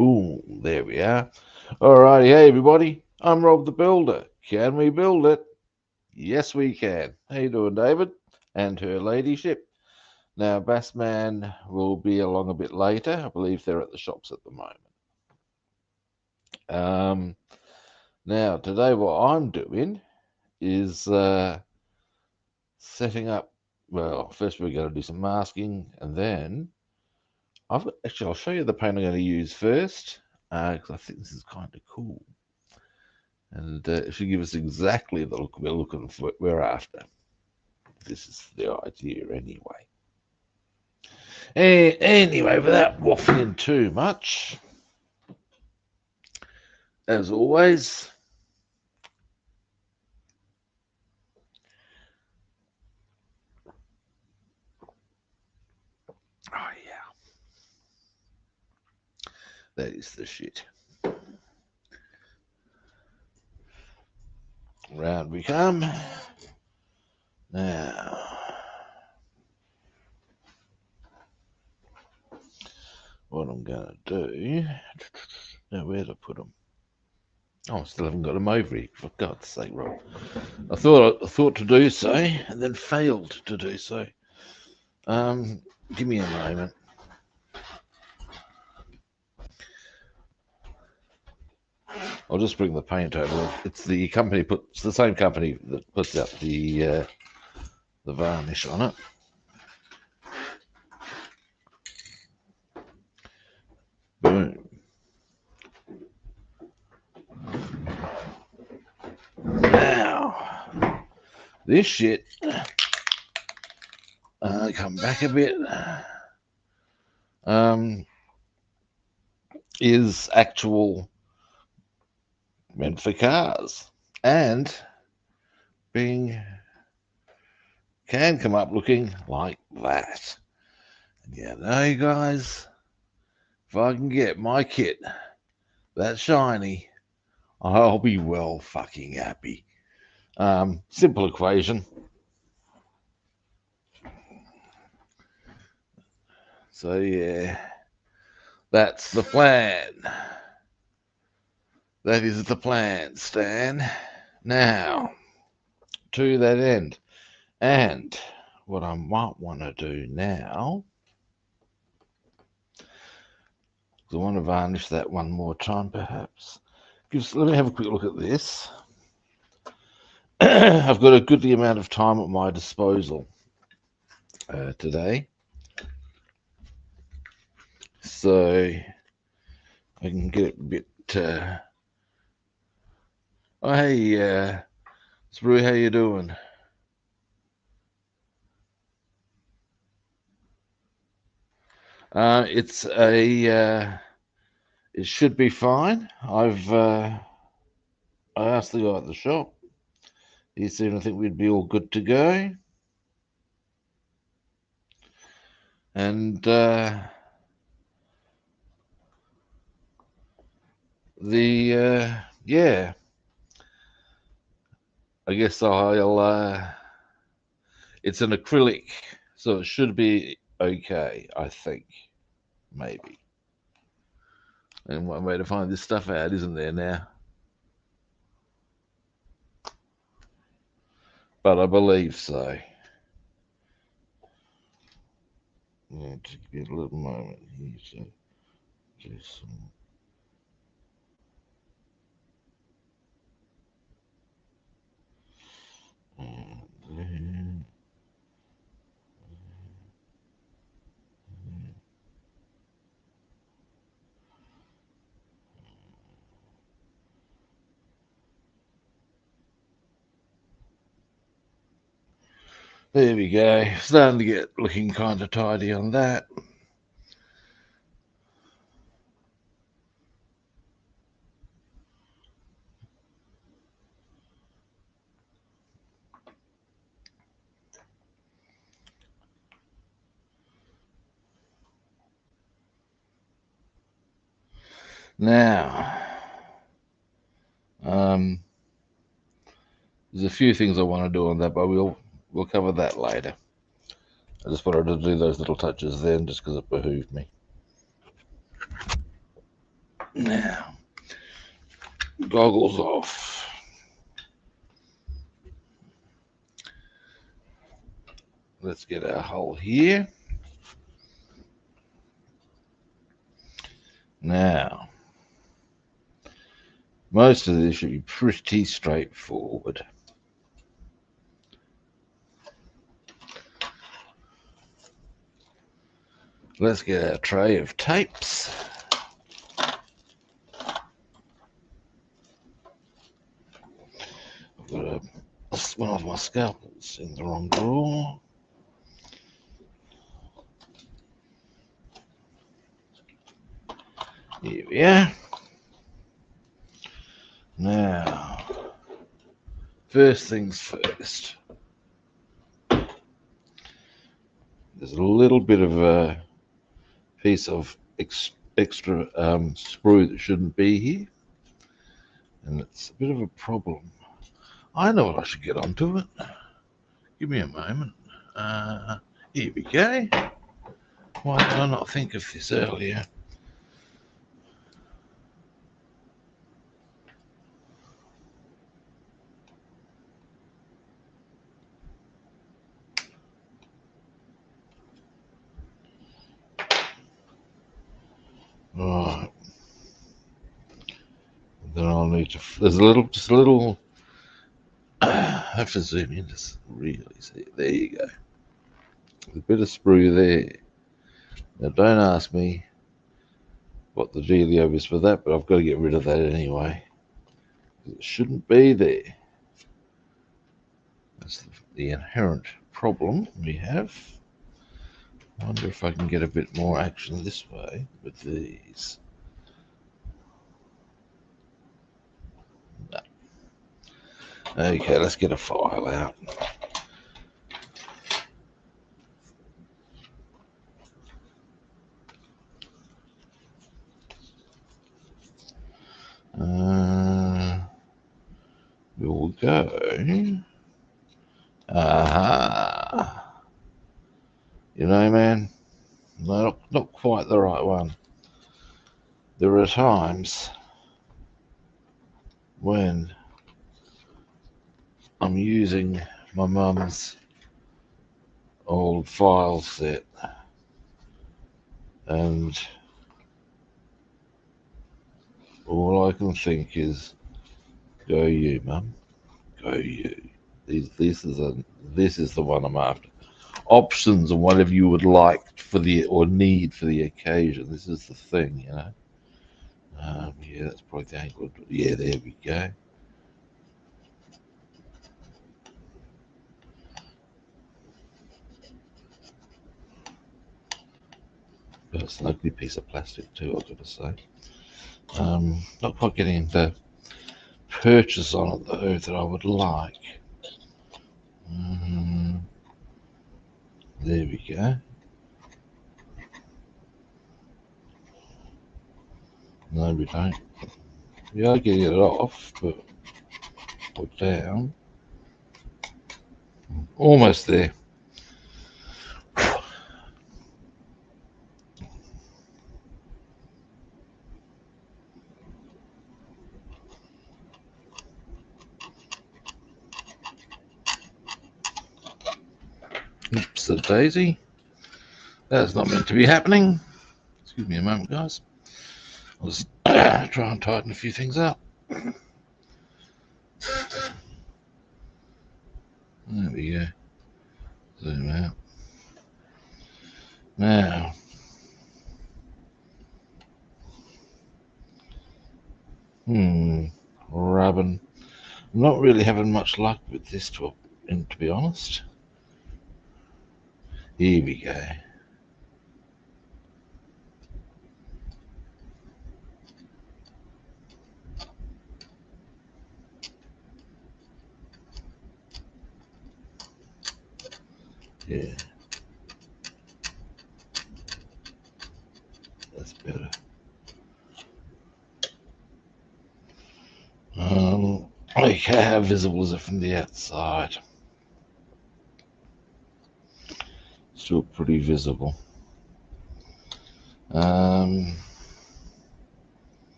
Boom, there we are. Alrighty, hey everybody, I'm Rob the Builder. Can we build it? Yes, we can. How you doing, David? And her ladyship. Now, Bassman will be along a bit later. I believe they're at the shops at the moment. Now, today what I'm doing is setting up, well, first we're going to do some masking, and then I'll show you the paint I'm going to use first, because I think this is kind of cool. And it should give us exactly the look we're after. This is the idea anyway. Anyway, without waffling too much, as always, oh yeah, that is the shit. Round we come. Now, what I'm going to do, now where to put them? Oh, I still haven't got them over here, for God's sake, Rob. I thought to do so, and then failed to do so. Give me a moment. I'll just bring the paint over. It's the same company that puts out the varnish on it. Boom. Now, this shit, come back a bit, is actual meant for cars, and can come up looking like that. And you know, guys, if I can get my kit that shiny, I'll be well fucking happy. Simple equation. So yeah, that's the plan. That is the plan, Stan. Now, to that end, and what I might want to do now, I want to varnish that one more time, perhaps. Let me have a quick look at this. I've got a goodly amount of time at my disposal today, so I can get a bit. Oh, hey, Sprue, how you doing? It should be fine. I asked the guy at the shop. He seemed to think we'd be all good to go. And yeah, I guess it's an acrylic, so it should be okay, I think, maybe. And one way to find this stuff out, isn't there now? But I believe so. Yeah, just give me a little moment here. So, just there we go. Starting to get looking kind of tidy on that. Now, there's a few things I want to do on that, but we'll cover that later. I just wanted to do those little touches then, just because it behooved me. Now, goggles off. Let's get our hole here. Now, most of this should be pretty straightforward. Let's get our tray of tapes. I've got one of my scalpels in the wrong drawer. Here we are. Now, first things first. There's a little bit of a piece of extra sprue that shouldn't be here, and it's a bit of a problem. I know what I should get onto it. Give me a moment. Here we go. Why did I not think of this earlier? Right. Then I'll need to. There's just a little. I have to zoom in to really see it. There you go. A bit of sprue there. Now, don't ask me what the dealio is for that, but I've got to get rid of that anyway. It shouldn't be there. That's the inherent problem we have. I wonder if I can get a bit more action this way with these. No. Okay, let's get a file out. We'll go. Aha. You know, man, no, not quite the right one. There are times when I'm using my mum's old file set, and all I can think is, go you, mum, go you. This is the one I'm after. Options and whatever you would like for the or need for the occasion. This is the thing, you know. Yeah, that's probably the angle. Yeah, there we go. That's an ugly piece of plastic too, I've got to say. Not quite getting the purchase on it though that I would like. There we go. No, we don't. We are getting it off, but put down. Almost there. Oops, the daisy. That's not meant to be happening. Excuse me a moment, guys. I'll just try and tighten a few things up. There we go. Zoom out. Now, rubbing. I'm not really having much luck with this, to be honest. Here we go. Yeah. That's better. Okay, how visible is it from the outside? Still pretty visible.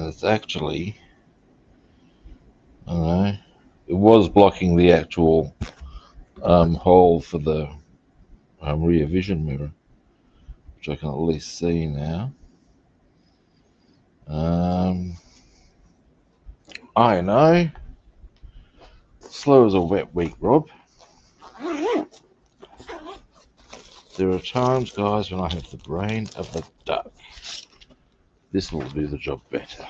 and it's actually, I don't know, it was blocking the actual hole for the rear vision mirror, which I can at least see now. I know, slow as a wet week, Rob. There are times, guys, when I have the brain of a duck. This will do the job better.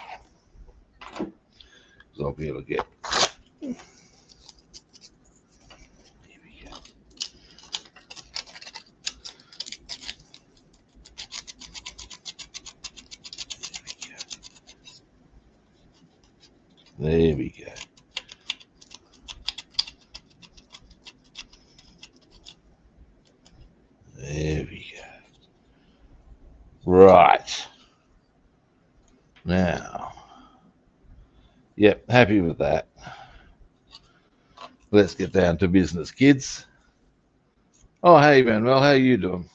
Because I'll be able to get. Here we go. There we go. There we go. Right. Now. Yep, happy with that. Let's get down to business, kids. Oh, hey, Manuel, how you doing?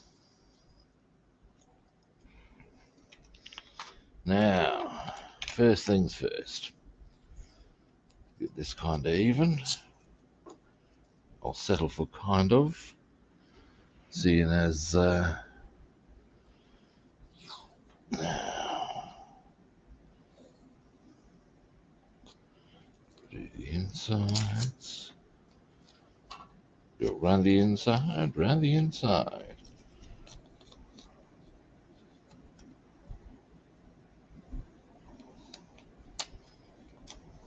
Now, first things first. Get this kind of even. I'll settle for kind of. Seeing as do the insides. Go round the inside, round the inside.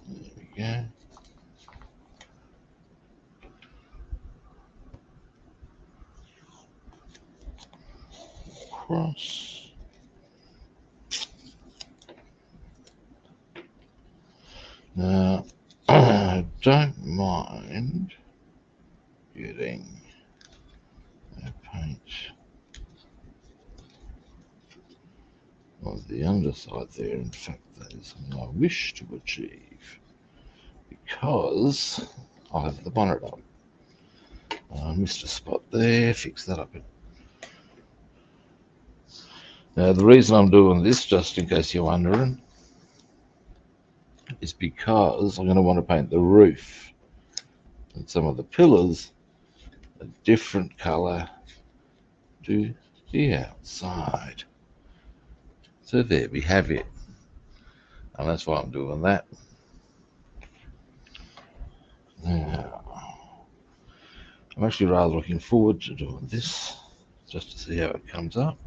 There we go. Cross. Now, I don't mind getting a paint on the underside there. In fact, that is what I wish to achieve, because I'll have the bonnet up. I missed a spot there, fix that up. Now, the reason I'm doing this, just in case you're wondering, is because I'm going to want to paint the roof and some of the pillars a different colour to the outside. So there we have it, and that's why I'm doing that. Now, I'm actually rather looking forward to doing this, just to see how it comes up.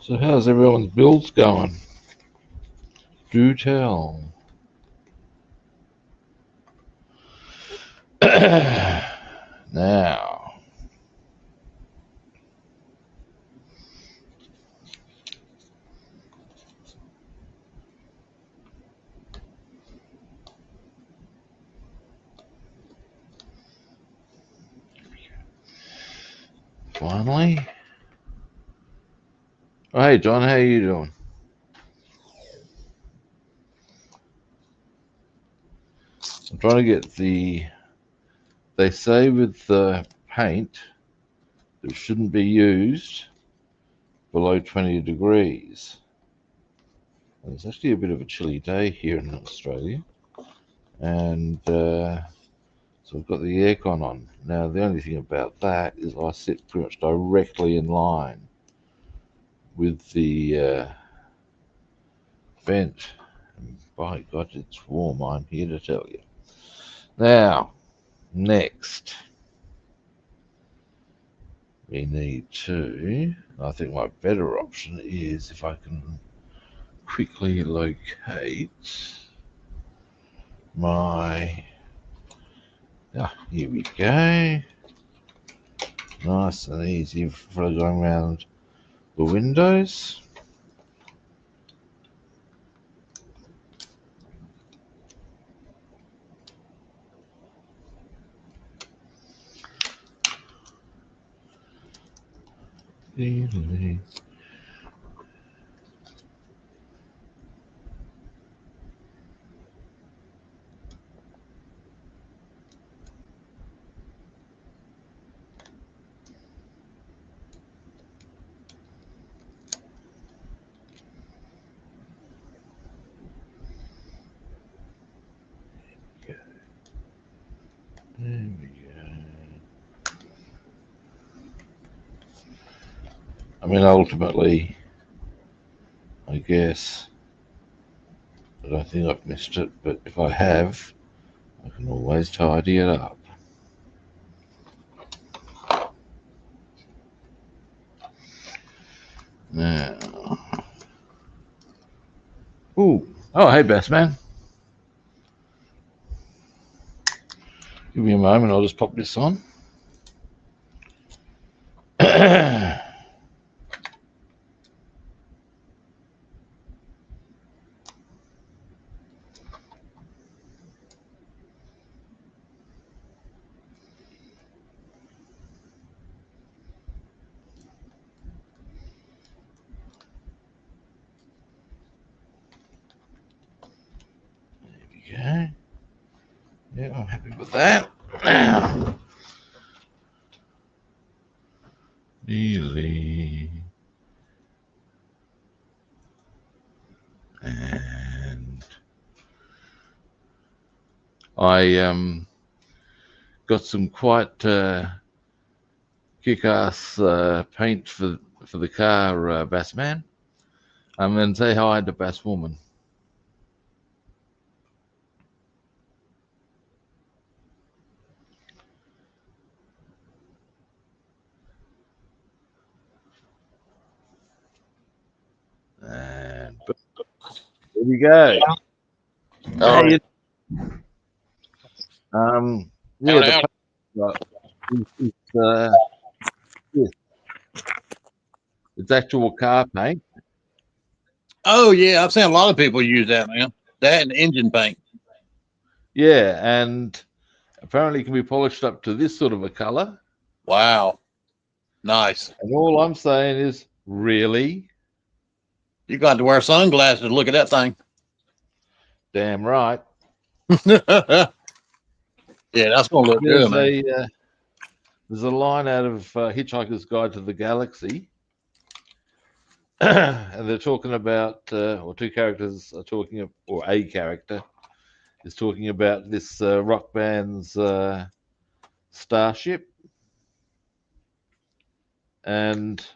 So how's everyone's builds going? Do tell. Now, finally. Oh, hey John, how you doing? I'm trying to get the. They say with the paint that it shouldn't be used below 20 degrees. And it's actually a bit of a chilly day here in Australia, and so I've got the aircon on. Now the only thing about that is I sit pretty much directly in line with the vent. And by God, it's warm, I'm here to tell you. Now, next, we need to, I think my better option is if I can quickly locate my, here we go. Nice and easy for going around the windows. Italy. There we go. I mean, ultimately, I guess, I don't think I've missed it, but if I have, I can always tidy it up. Now, ooh, oh, hey, best man. Give me a moment, I'll just pop this on. Okay. Yeah, I'm happy with that. Delete. And I got some quite kick-ass paint for the car, Bass Man. And say hi to Bass Woman. And there we go. All right. Yeah, the paint it's actual car paint. Oh yeah, I've seen a lot of people use that, man. That and engine paint. Yeah, and apparently it can be polished up to this sort of a color. Wow, nice. And all I'm saying is, really? You got to wear sunglasses to look at that thing. Damn right. Yeah, that's gonna look good, There's man. there's a line out of Hitchhiker's Guide to the Galaxy, and they're talking about, or two characters are talking, or a character is talking about this rock band's starship, and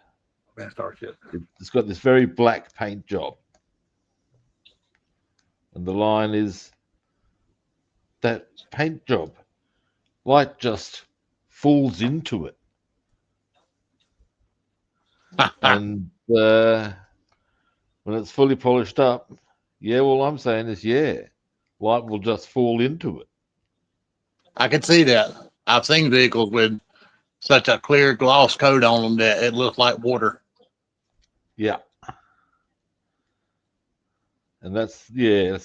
Starship. it's got this very black paint job, and the line is that paint job, light just falls into it, and when it's fully polished up, yeah, all I'm saying is, yeah, light will just fall into it. I can see that. I've seen vehicles with such a clear gloss coat on them that it looks like water. Yeah, and that's yeah.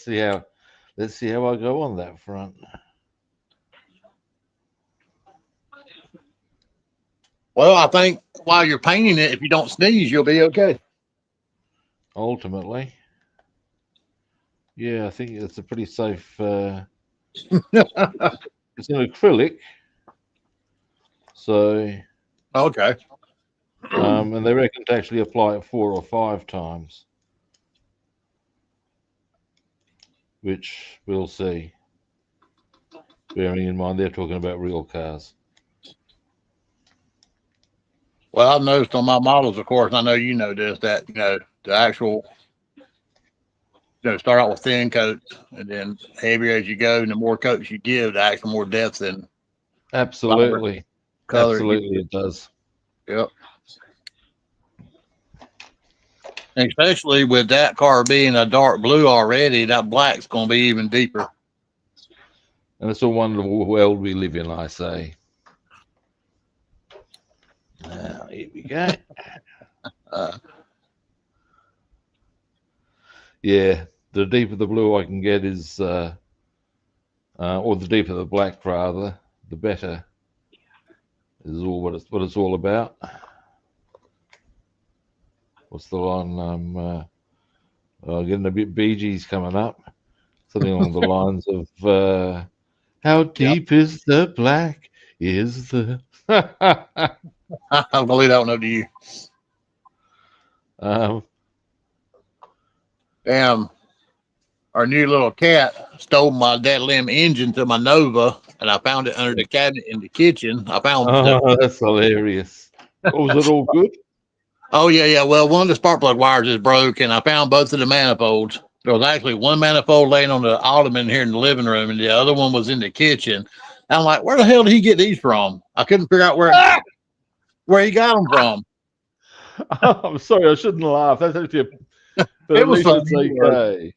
Let's see how I go on that front. Well, I think while you're painting it, if you don't sneeze, you'll be okay. Ultimately, yeah, I think it's a pretty safe. It's an acrylic, so Okay. and they reckon to actually apply it 4 or 5 times, which we'll see. Bearing in mind they're talking about real cars. Well, I've noticed on my models, of course, and I know you know this, that, the actual, start out with thin coats and then heavier as you go, and the more coats you give, the actual more depth and vibrant Absolutely, color it gives absolutely, it. it does. Yep. And especially with that car being a dark blue already, that black's going to be even deeper. And it's a wonderful world we live in, I say. Now, here we go. Uh, Yeah, the deeper the blue I can get is, or the deeper the black rather, the better. Is all what it's all about. what's the line? Getting a bit Bee Gees coming up. Something along the lines of how Yep. deep is the black? Is the I'll leave that one up to you. um, Damn, our new little cat stole my Dad Limb engine to my Nova, and I found it under the cabinet in the kitchen. I found the. oh, that's hilarious. Was it all good? Oh yeah, yeah. Well, one of the spark plug wires is broke, and I found both of the manifolds. There was actually one manifold laying on the ottoman here in the living room, and the other one was in the kitchen. I'm like, where the hell did he get these from? I couldn't figure out where he got them from. I'm sorry, I shouldn't laugh. That's actually, but It at was least funny. it's okay.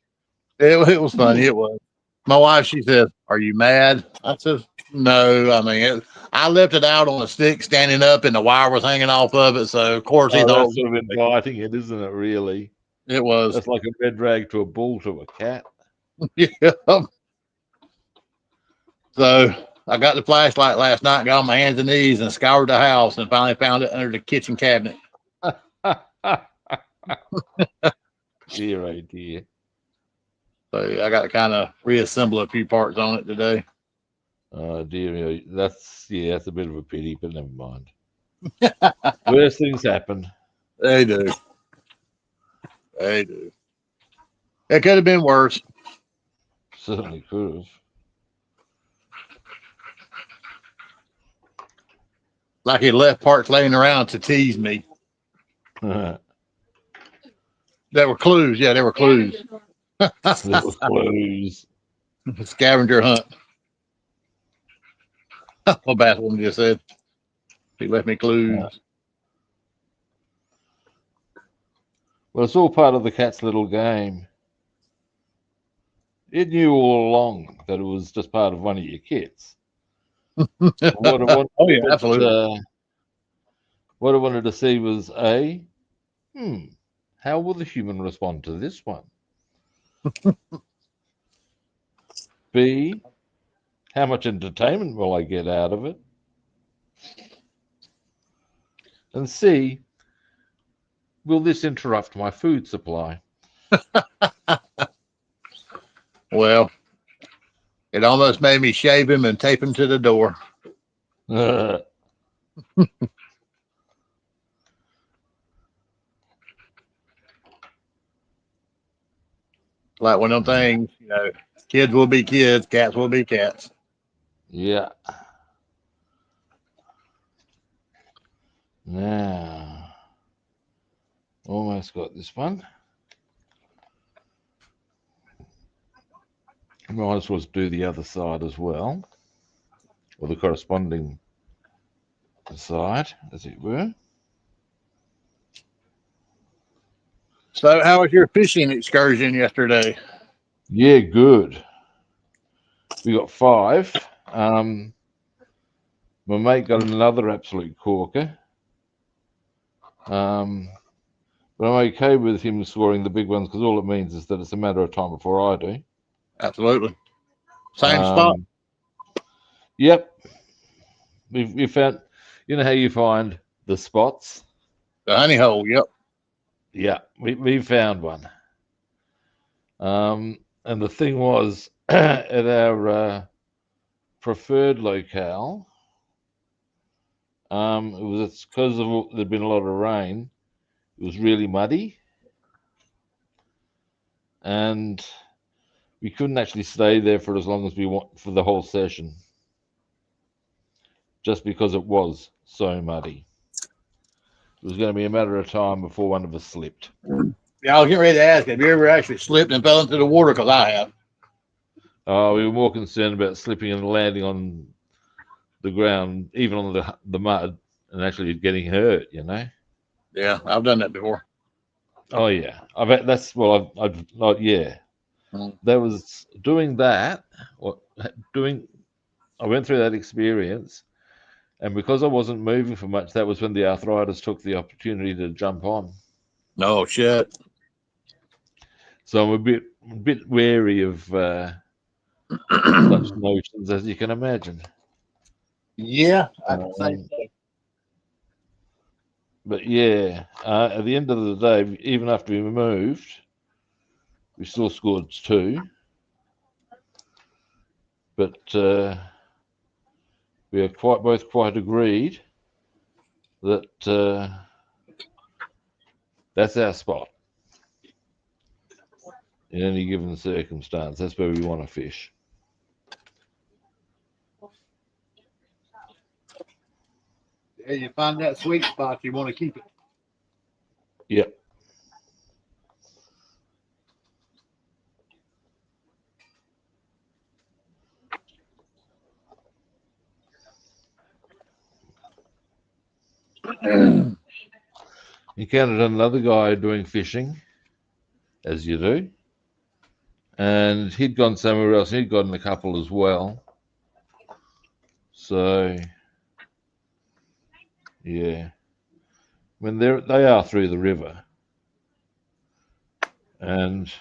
It was funny. It was. My wife, she says, "Are you mad?" I said, "No." I mean, I left it out on a stick, standing up, and the wire was hanging off of it. So of course he Oh, thought that's sort of inviting it, isn't it? Really, it was. that's like a red rag to a bull to a cat. Yeah. So I got the flashlight last night, got on my hands and knees, and scoured the house, and finally found it under the kitchen cabinet. Dear, oh dear. So I got to kind of reassemble a few parts on it today. Oh dear, that's that's a bit of a pity, but never mind. Worst things happen. They do. They do. It could have been worse. Certainly could Like he left parts laying around to tease me. have. There were clues. Yeah, there were clues. Little clues. Scavenger hunt. What Bathwoman just said. He left me clues. Well, it's all part of the cat's little game. It knew all along that it was just part of one of your kits. What, Oh yeah, what, absolutely. what I wanted to see was how will the human respond to this one? B, how much entertainment will I get out of it? And C, will this interrupt my food supply? Well, it almost made me shave him and tape him to the door. Like one of them things, kids will be kids, cats will be cats. Yeah. Now, almost got this one. Might as well do the other side as well, or the corresponding side, as it were. So, how was your fishing excursion yesterday? Yeah, good. We got 5. My mate got another absolute corker. But I'm okay with him scoring the big ones because all it means is that it's a matter of time before I do. Absolutely. Same spot. Yep. We found, you know how you find the spots? The honey hole. Yep. Yeah, we found one. And the thing was, at our preferred locale, it's because there'd been a lot of rain. It was really muddy, and we couldn't actually stay there for as long as we want for the whole session, just because it was so muddy. It was going to be a matter of time before one of us slipped. Yeah, I was getting ready to ask, have you ever actually slipped and fell into the water? Because I have. We were more concerned about slipping and landing on the ground, even on the mud, and actually getting hurt. Yeah, I've done that before. Oh yeah, I bet that's well. I've not yeah. There was doing that, or doing. I went through that experience, and because I wasn't moving for much, that was when the arthritis took the opportunity to jump on. No shit. So I'm a bit wary of such notions, as you can imagine. Yeah, I can say so. But yeah, at the end of the day, even after we moved, we still scored 2. But we are both quite agreed that that's our spot in any given circumstance. That's where we want to fish. Yeah, you find that sweet spot, you want to keep it. Yep. Encountered another guy doing fishing, as you do, and he'd gone somewhere else. He'd gotten a couple as well. So, yeah, when they are through the river, and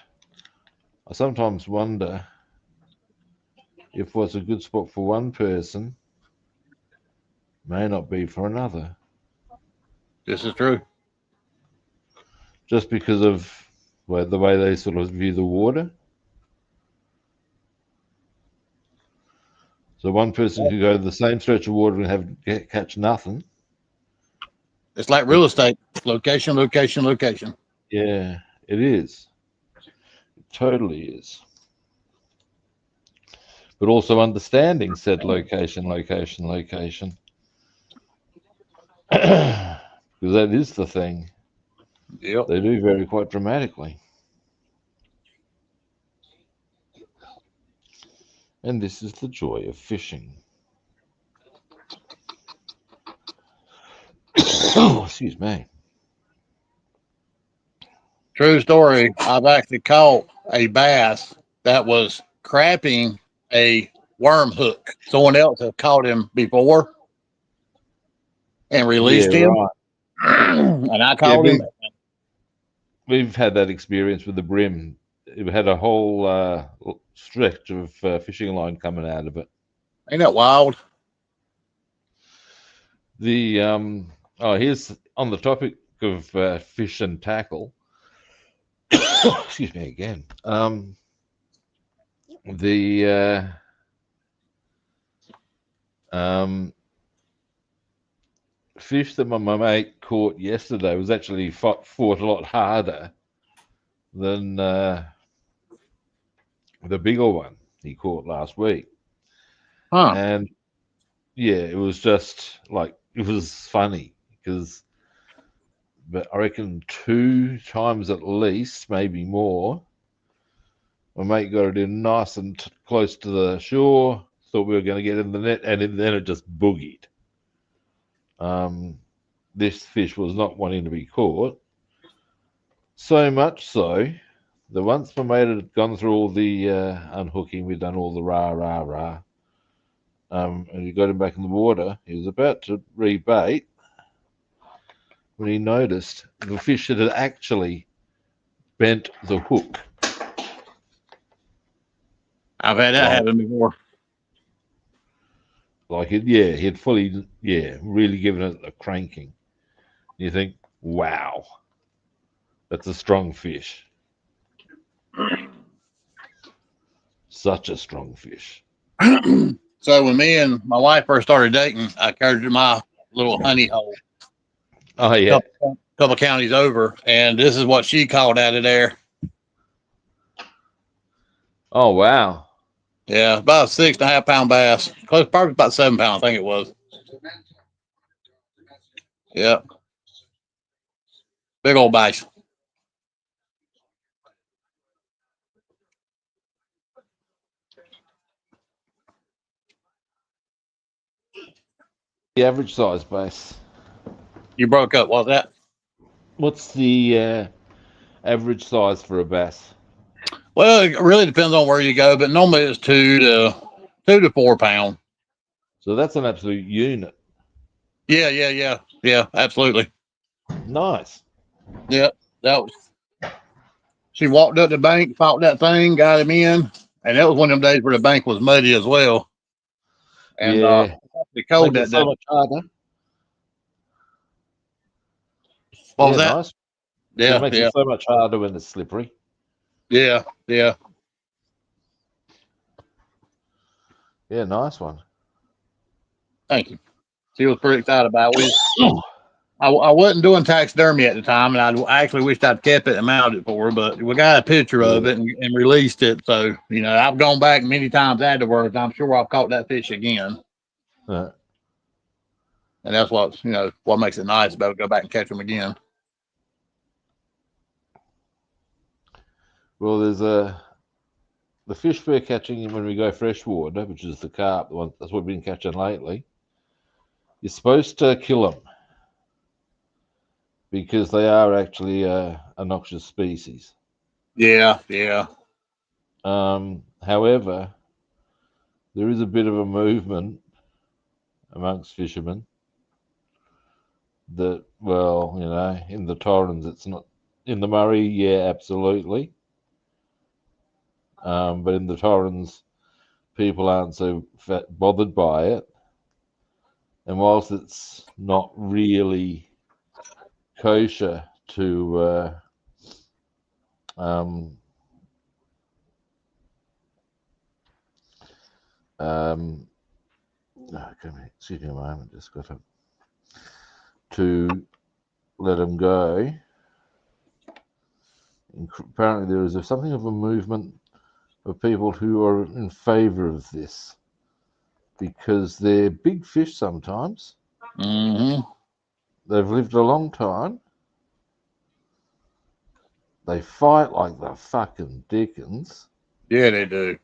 I sometimes wonder if what's a good spot for one person may not be for another, This is true. just because of the way they sort of view the water. So one person could go to the same stretch of water and catch nothing. It's like real estate. Location, location, location. Yeah, it is. It totally is. But also understanding said location, location, location. Because that is the thing. Yep. They do vary quite dramatically. And this is the joy of fishing. Oh, excuse me. True story. I've actually caught a bass that was crapping a worm hook. Someone else had caught him before and Yeah, released him. right. And I Yeah, caught him. we've had that experience with the brim. It had a whole stretch of fishing line coming out of it. Ain't that wild? The here's on the topic of fish and tackle. Excuse me again. The fish that my mate caught yesterday was actually fought a lot harder than the bigger one he caught last week. Huh. And yeah, it was just like, it was funny because, but I reckon 2 times at least, maybe more, my mate got it in nice and close to the shore, thought we were going to get in the net, and then it just boogied. This fish was not wanting to be caught. So much so that once my mate had gone through all the unhooking, we'd done all the rah, rah, rah, and he got him back in the water. He was about to rebait when he noticed the fish had actually bent the hook. I've had that happen before. Like he had fully, really given it a cranking. You think, wow, that's a strong fish. Such a strong fish. So when me and my wife first started dating, I carried her to my little honey hole. Oh yeah. Couple counties over, and this is what she called out of there. Oh wow. Yeah, about a 6.5 pound bass. Close, probably about 7 pounds, I think it was. Yeah. Big old bass. The average size bass. You broke up, what was that? What's the average size for a bass? Well, it really depends on where you go, but normally it's 2 to 4 pound. So that's an absolute unit. Yeah, absolutely. Nice. Yeah, that was. She walked up the bank, fought that thing, got him in, and that was one of them days where the bank was muddy as well. And Yeah. the cold Makes that it so day. much harder. What was Yeah, that? nice. It Yeah, makes yeah, it so much harder when it's slippery. yeah, yeah. Yeah, nice one. Thank you. She was pretty excited about it. I wasn't doing taxidermy at the time, and I actually wished I'd kept it and mounted it for her, but we got a picture of Yeah. it and released it. So, I've gone back many times afterwards. I'm sure I've caught that fish again. Uh, And that's what makes it nice about it. Go back and catch them again. well, there's the fish we're catching when we go freshwater, which is the carp. The one that's what we've been catching lately. You're supposed to kill them because they are actually a noxious species. Yeah, yeah. However, there is a bit of a movement amongst fishermen that, well, in the Torrens, it's not. In the Murray, yeah, absolutely. But in the Torrens, people aren't so bothered by it. And whilst it's not really kosher to um, excuse me a moment, just got to let them go. Apparently, there is something of a movement of people who are in favour of this because they're big fish sometimes. Mm-hmm. They've lived a long time. They fight like the fucking dickens. Yeah, they do.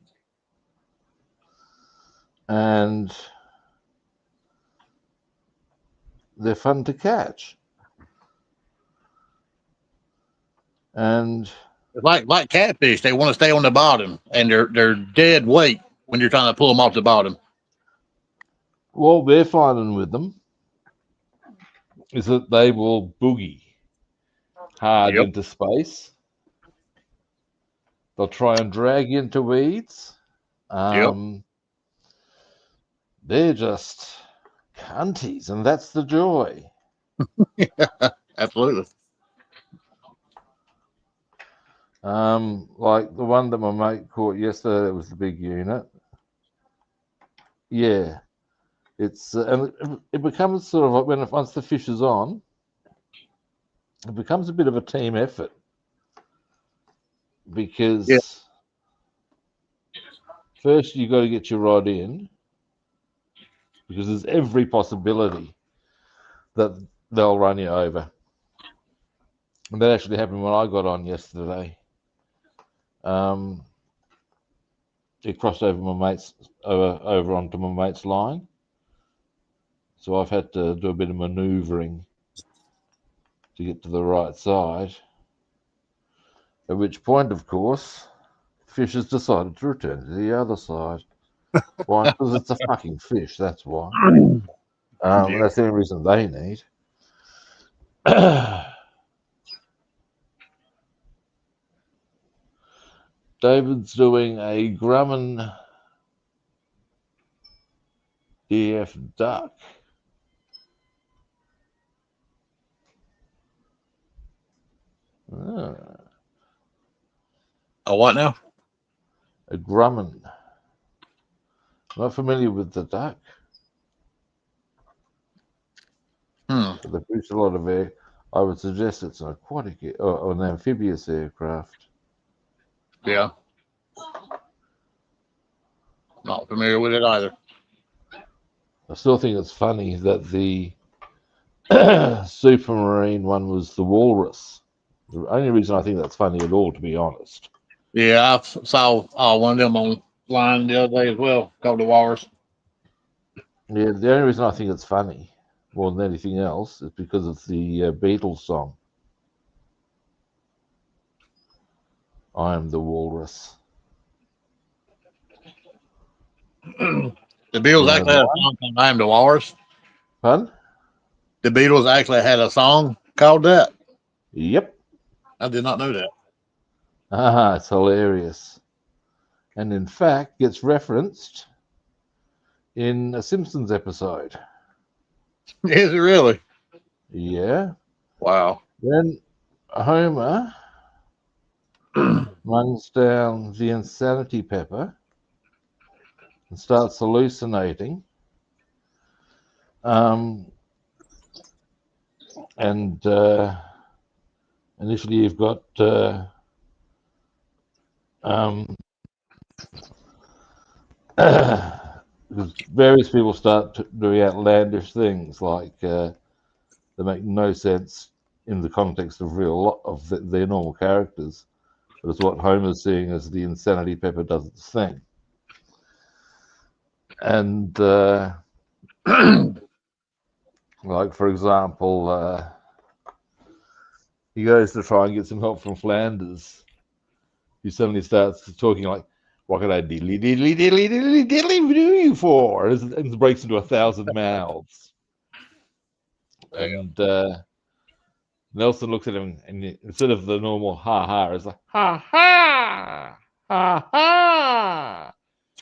And they're fun to catch. And It's like catfish. They want to stay on the bottom, and they're dead weight when you're trying to pull them off the bottom. what we're finding with them is that they will boogie hard Yep. into space. They'll try and drag you into weeds. Yep. They're just cunties, and that's the joy. Absolutely. Like the one that my mate caught yesterday, that was the big unit. Yeah, it's and it becomes sort of like once the fish is on, it becomes a bit of a team effort Yeah. because first you got to get your rod in because there's every possibility that they'll run you over. And that actually happened when I got on yesterday. It crossed over my mate's over onto my mate's line, so I've had to do a bit of manoeuvring to get to the right side. At which point, of course, fish has decided to return to the other side. Why? Because it's a fucking fish. That's why. Yeah. That's the only reason they need. David's doing a Grumman EF duck. Ah, Oh, what now? a Grumman. Not familiar with the duck, but they produce a lot of air. I would suggest it's an aquatic or an amphibious aircraft. Yeah. Not familiar with it either. I still think it's funny that the Supermarine one was the walrus. The only reason I think that's funny at all, to be honest. Yeah, I saw one of them online the other day as well, called the Walrus. Yeah, the only reason I think it's funny more than anything else is because of the Beatles song. I am the walrus. The Beatles You know actually the had a one? song called I Am the Walrus. Pardon? The Beatles actually had a song called that. Yep. I did not know that. It's hilarious. And in fact, gets referenced in a Simpsons episode. Is it really? Yeah. Wow. Then Homer runs down the insanity pepper and starts hallucinating. And initially, you've got various people start doing outlandish things like they make no sense in the context of their normal characters, but it's what Homer's seeing as the insanity pepper does its thing. And like, for example, he goes to try and get some help from Flanders. He suddenly starts talking like, "What can I diddly diddly diddly diddly diddly do you for?" And breaks into 1,000 mouths. And Nelson looks at him, and instead of the normal "ha ha," it's like "ha ha ha ha,"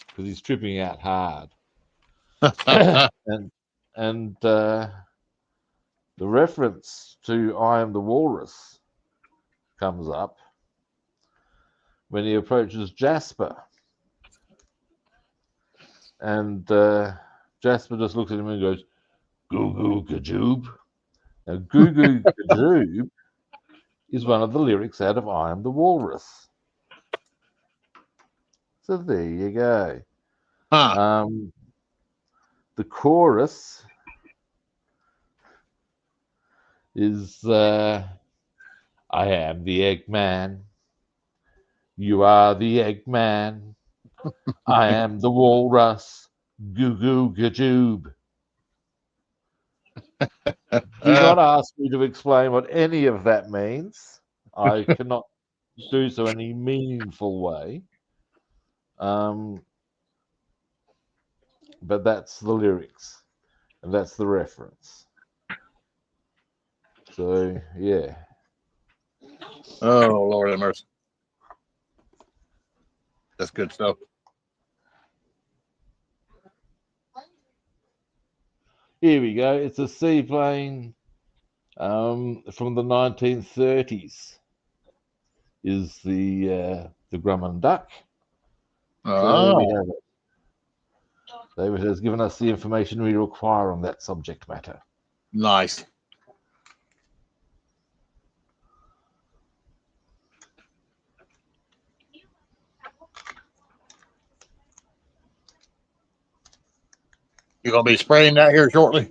because he's tripping out hard. and the reference to "I am the Walrus" comes up when he approaches Jasper, and Jasper just looks at him and goes, "Goo goo gajoob." Now, "goo goo gajoob" is one of the lyrics out of "I Am the Walrus." So there you go. The chorus is "I am the Eggman. You are the Eggman. I am the Walrus. Goo goo gajoob." Do not ask me to explain what any of that means. I cannot do so in any meaningful way. But that's the lyrics, and that's the reference. So yeah. Oh, Lord have mercy. That's good stuff. Here we go. It's a seaplane from the 1930s. Is the Grumman Duck. So there we have it. David has given us the information we require on that subject matter. Nice. You're going to be spraying that here shortly?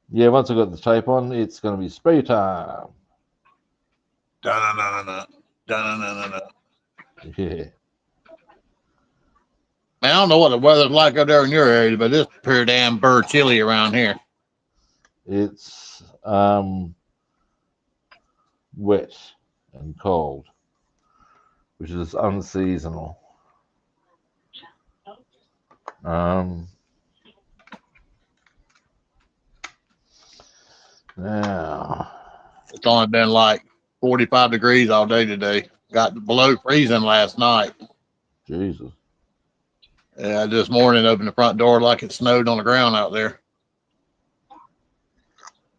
Yeah, once I got the tape on, it's going to be spray time. Da-na-na-na-na. Da-na-na-na-na. Yeah. Man, I don't know what the weather's like up there in your area, but it's pretty damn bird chilly around here. It's wet and cold, which is unseasonal. Now, It's only been like 45 degrees all day today. Got below freezing last night. Jesus. Yeah, this morning opened the front door like it snowed on the ground out there.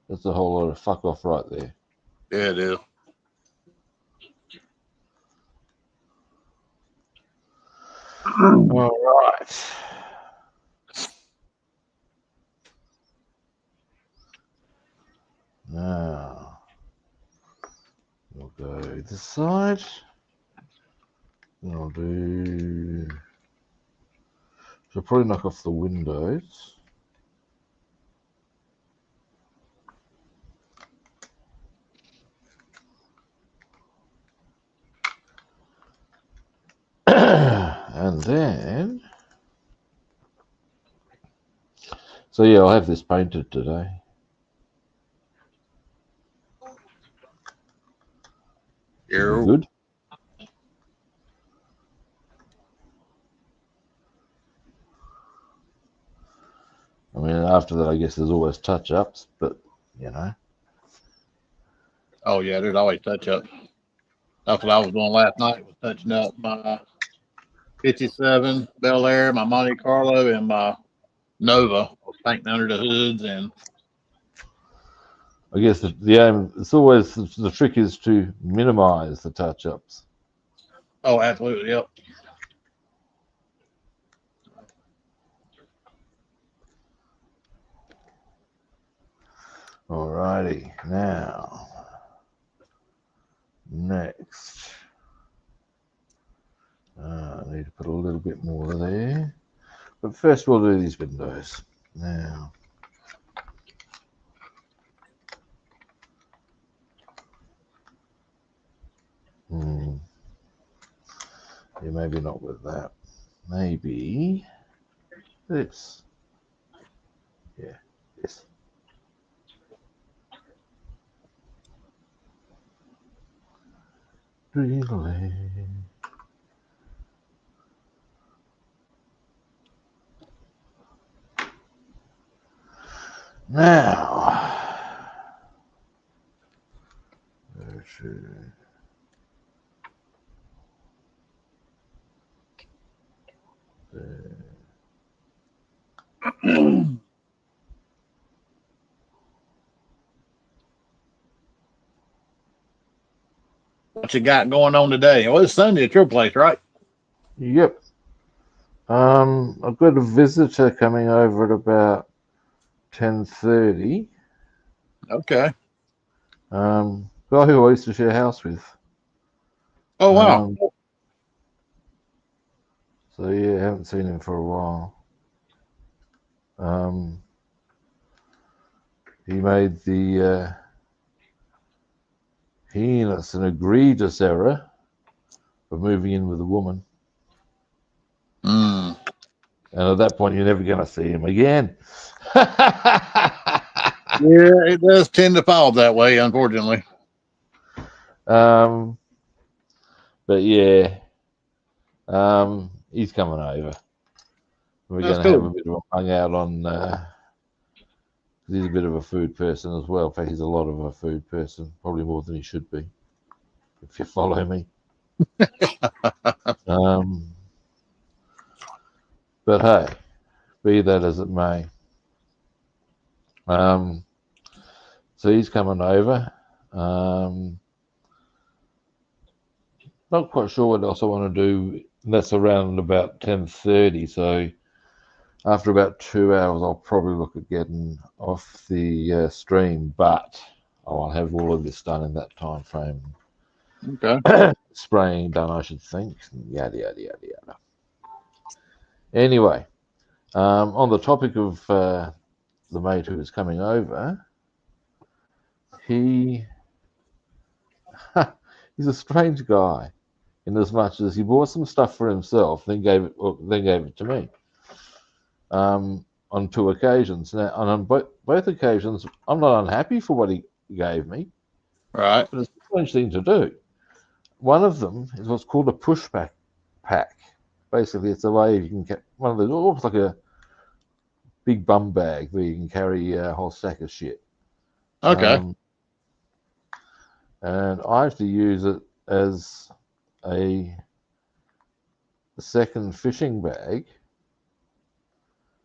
That's a whole lot of fuck off right there. Yeah, it is. All right. Now, we'll go this side. Then I'll do. So probably knock off the windows. And then. So yeah, I'll have this painted today. You're good. I mean, after that, I guess there's always touch-ups, but you know. Oh yeah, there's always touch-ups. That's what I was doing last night. Was touching up my 57 Bel Air, my Monte Carlo, and my Nova. I was painting under the hoods and I guess the aim, it's always the trick is to minimize the touch ups. Oh, absolutely. Yep. Alrighty, now next. I need to put a little bit more there. But first we'll do these windows. Now, yeah, maybe not with that. Maybe this. Yeah, this. Really? Now, let's see. What you got going on today? Well, it's Sunday at your place, right? Yep. I've got a visitor coming over at about 10:30. Okay. Guy who I used to share a house with. Oh, wow. Um, so yeah, haven't seen him for a while. He made the heinous and egregious error of moving in with a woman. Mm. And at that point, you're never going to see him again. Yeah, it does tend to fall that way, unfortunately. But yeah, he's coming over. We're That's going to have cool. a bit of a hang out on. He's a bit of a food person as well. In fact, he's a lot of a food person, probably more than he should be, if you follow me. um, but hey, be that as it may. So he's coming over. Not quite sure what else I want to do. That's around about 10:30. So after about 2 hours, I'll probably look at getting off the stream. But I'll have all of this done in that time frame. Okay. Spraying done, I should think. Yada yada yada yada. Anyway, on the topic of the mate who is coming over, he he's a strange guy in as much as he bought some stuff for himself, then gave it to me. On 2 occasions now, and on both occasions, I'm not unhappy for what he gave me, Right. but it's a strange thing to do. One of them is what's called a pushback pack. Basically, it's a way you can get one of those, almost like a big bum bag where you can carry a whole stack of shit. Okay. And I have to use it as a second fishing bag.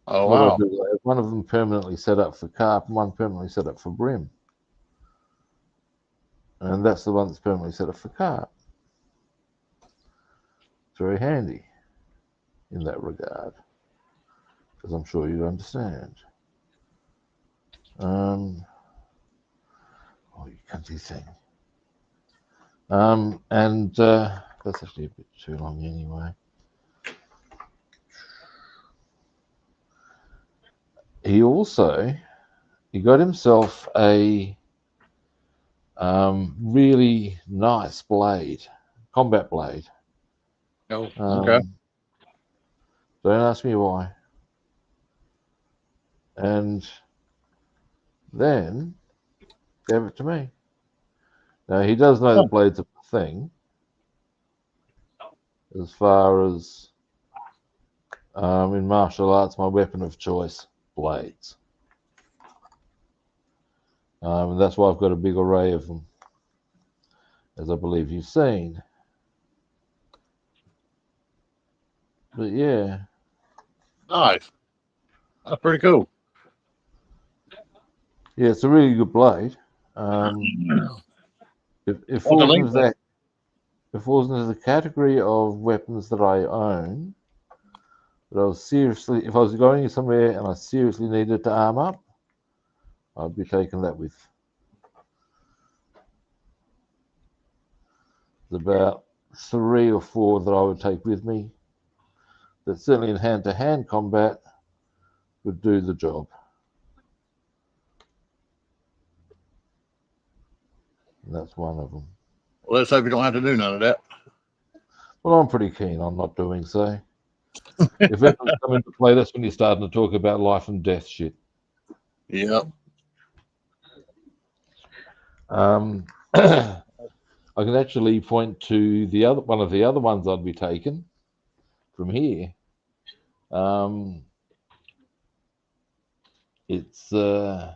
Oh, What I wow. do is I have one of them permanently set up for carp and one permanently set up for brim. And that's the one that's permanently set up for carp. It's very handy in that regard, as I'm sure you understand. Oh, you cunty thing. And that's actually a bit too long anyway. He got himself a really nice blade, combat blade. Oh, okay. Don't ask me why. And then gave it to me. Now he does know Oh, that blades are a thing, as far as in martial arts, my weapon of choice, blades. And that's why I've got a big array of them, as I believe you've seen. But yeah, nice. That's pretty cool. yeah, it's a really good blade. It What the falls link? into that. It falls into the category of weapons that I own. But I was seriously, if I was going somewhere and I seriously needed to arm up, I'd be taking that with. There's about 3 or 4 that I would take with me. That certainly in hand-to-hand combat would do the job. And that's one of them. Well, let's hope you don't have to do none of that. Well, I'm pretty keen on not doing so. If weapons come into play, that's when you're starting to talk about life and death shit. Yep. I can actually point to the other one of the other ones I'd be taking from here. It's now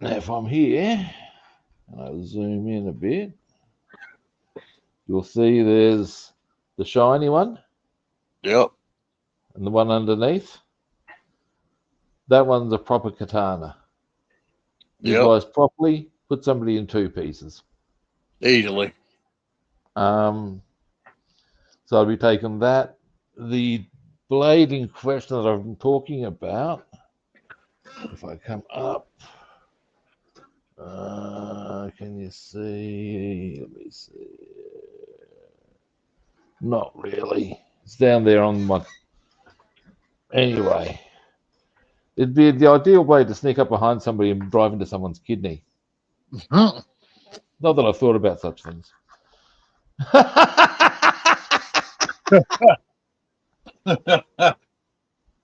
if I'm here and I zoom in a bit, you'll see there's the shiny one Yep. and the one underneath. That one's a proper katana. Yep. Utilized properly, put somebody in 2 pieces. Easily. So I'll be taking that. The blade in question that I've been talking about, if I come up, can you see? Let me see. Not really. It's down there on my. Anyway, it'd be the ideal way to sneak up behind somebody and drive into someone's kidney. Huh. Not that I've thought about such things.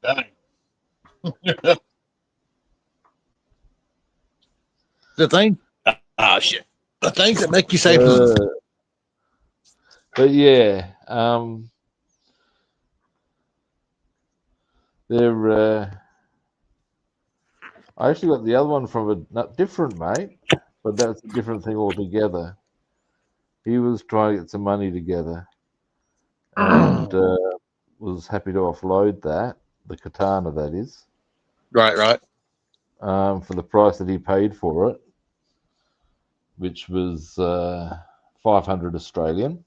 Dang. The thing? Ah, shit. The things that make you say, But yeah, they're. I actually got the other one from a different mate, but that's a different thing altogether. He was trying to get some money together and was happy to offload that, the katana that is, right. for the price that he paid for it, which was 500 Australian.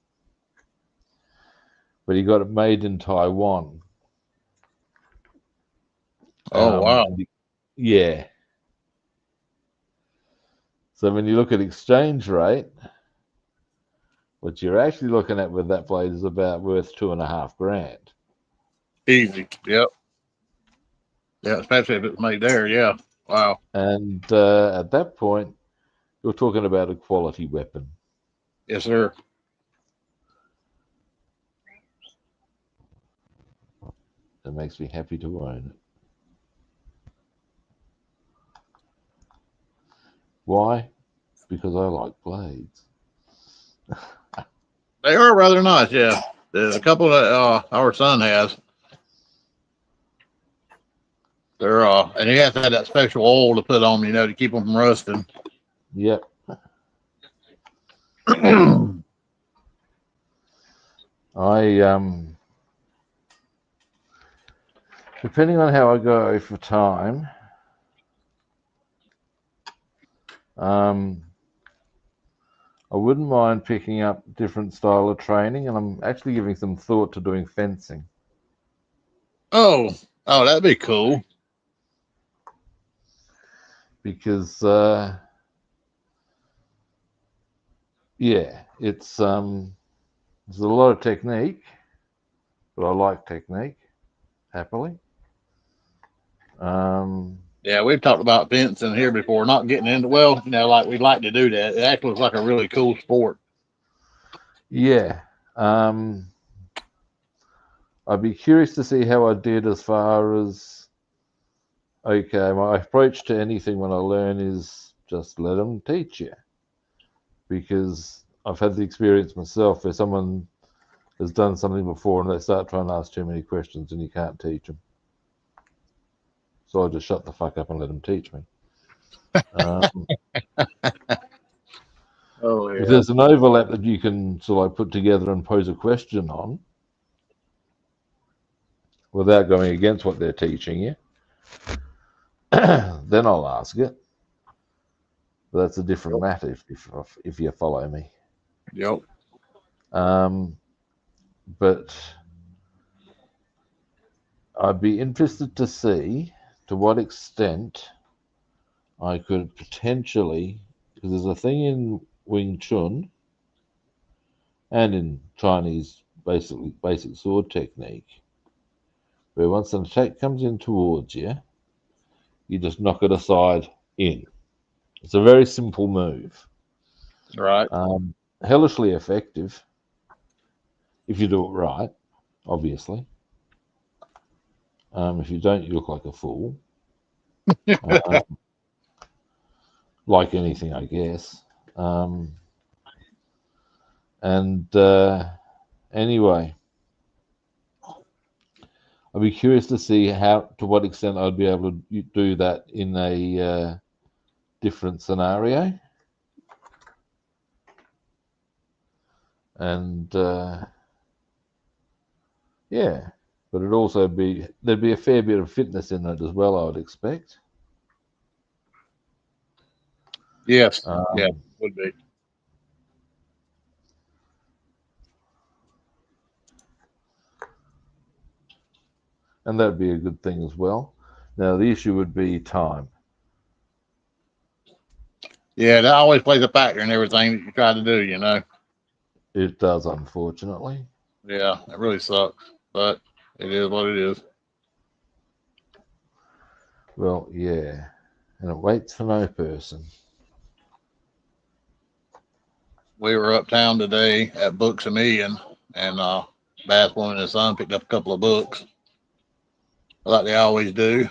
But he got it made in Taiwan. Oh, wow. Yeah. So when you look at exchange rate, what you're actually looking at with that blade is about worth $2.5 grand. Easy. Yep. Yeah, especially if it's made there. Yeah. Wow. And at that point, you're talking about a quality weapon. Yes, sir. It makes me happy to own it. Why? Because I like blades. They are rather nice. Yeah. There's a couple that our son has. They're and he has to have that special oil to put on, to keep them from rusting. Yep. Depending on how I go for time, I wouldn't mind picking up different style of training, and I'm actually giving some thought to doing fencing. Oh, that'd be cool. Because yeah, it's there's a lot of technique, but I like technique happily. Yeah, we've talked about fencing here before, not getting into, like we'd like to do that. It actually looks like a really cool sport. Yeah. I'd be curious to see how I did as far as, okay, my approach to anything when I learn is just let them teach you. Because I've had the experience myself where someone has done something before and they start trying to ask too many questions and you can't teach them. So I just shut the fuck up and let them teach me. Oh, yeah. If there's an overlap that you can sort of put together and pose a question on without going against what they're teaching you, then I'll ask it. But that's a different Yep. matter if you follow me. Yep. But I'd be interested to see to what extent I could potentially, because there's a thing in Wing Chun and in Chinese basic sword technique where once an attack comes in towards you, you just knock it aside in. It's a very simple move. Right. Hellishly effective if you do it right, obviously. If you don't, you look like a fool. Uh, like anything, I guess. And anyway, I'd be curious to see to what extent I'd be able to do that in a different scenario. And yeah, but there'd be a fair bit of fitness in it as well, I would expect. Yes. Yeah. Um, Would be. and that'd be a good thing as well. Now the issue would be time. Yeah. That always plays a factor in everything that you try to do. It does, unfortunately. Yeah. It really sucks, but it is what it is. Well, yeah, and it waits for no person. We were uptown today at Books a Million, and Bass Woman and his son picked up a couple of books, like they always do.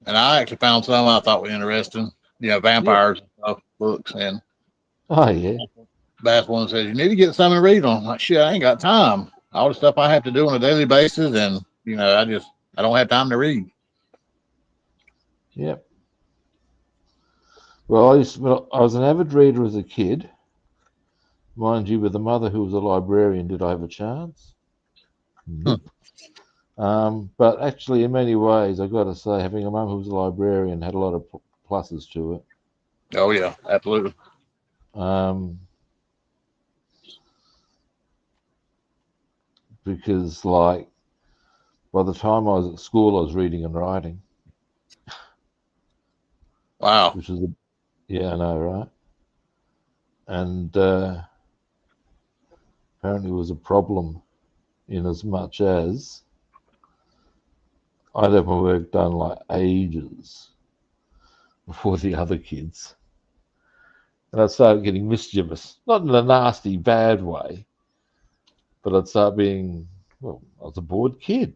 And I actually found some I thought were interesting. Yeah. Vampires and stuff, books. And Oh yeah. Bass Woman says, "You need to get some and read them." I'm like, shit, I ain't got time. All the stuff I have to do on a daily basis, and I don't have time to read. Yep. Well, I was an avid reader as a kid. Mind you, with a mother who was a librarian, did I have a chance? Nope. But actually, in many ways, I've got to say, having a mum who was a librarian had a lot of pluses to it. Oh yeah, absolutely. Because, like, by the time I was at school, I was reading and writing, Wow. which was, yeah, I know, right? And apparently was a problem in as much as I'd have my work done like ages before the other kids. And I'd start getting mischievous, not in a nasty, bad way, but I'd start being, well, I was a bored kid.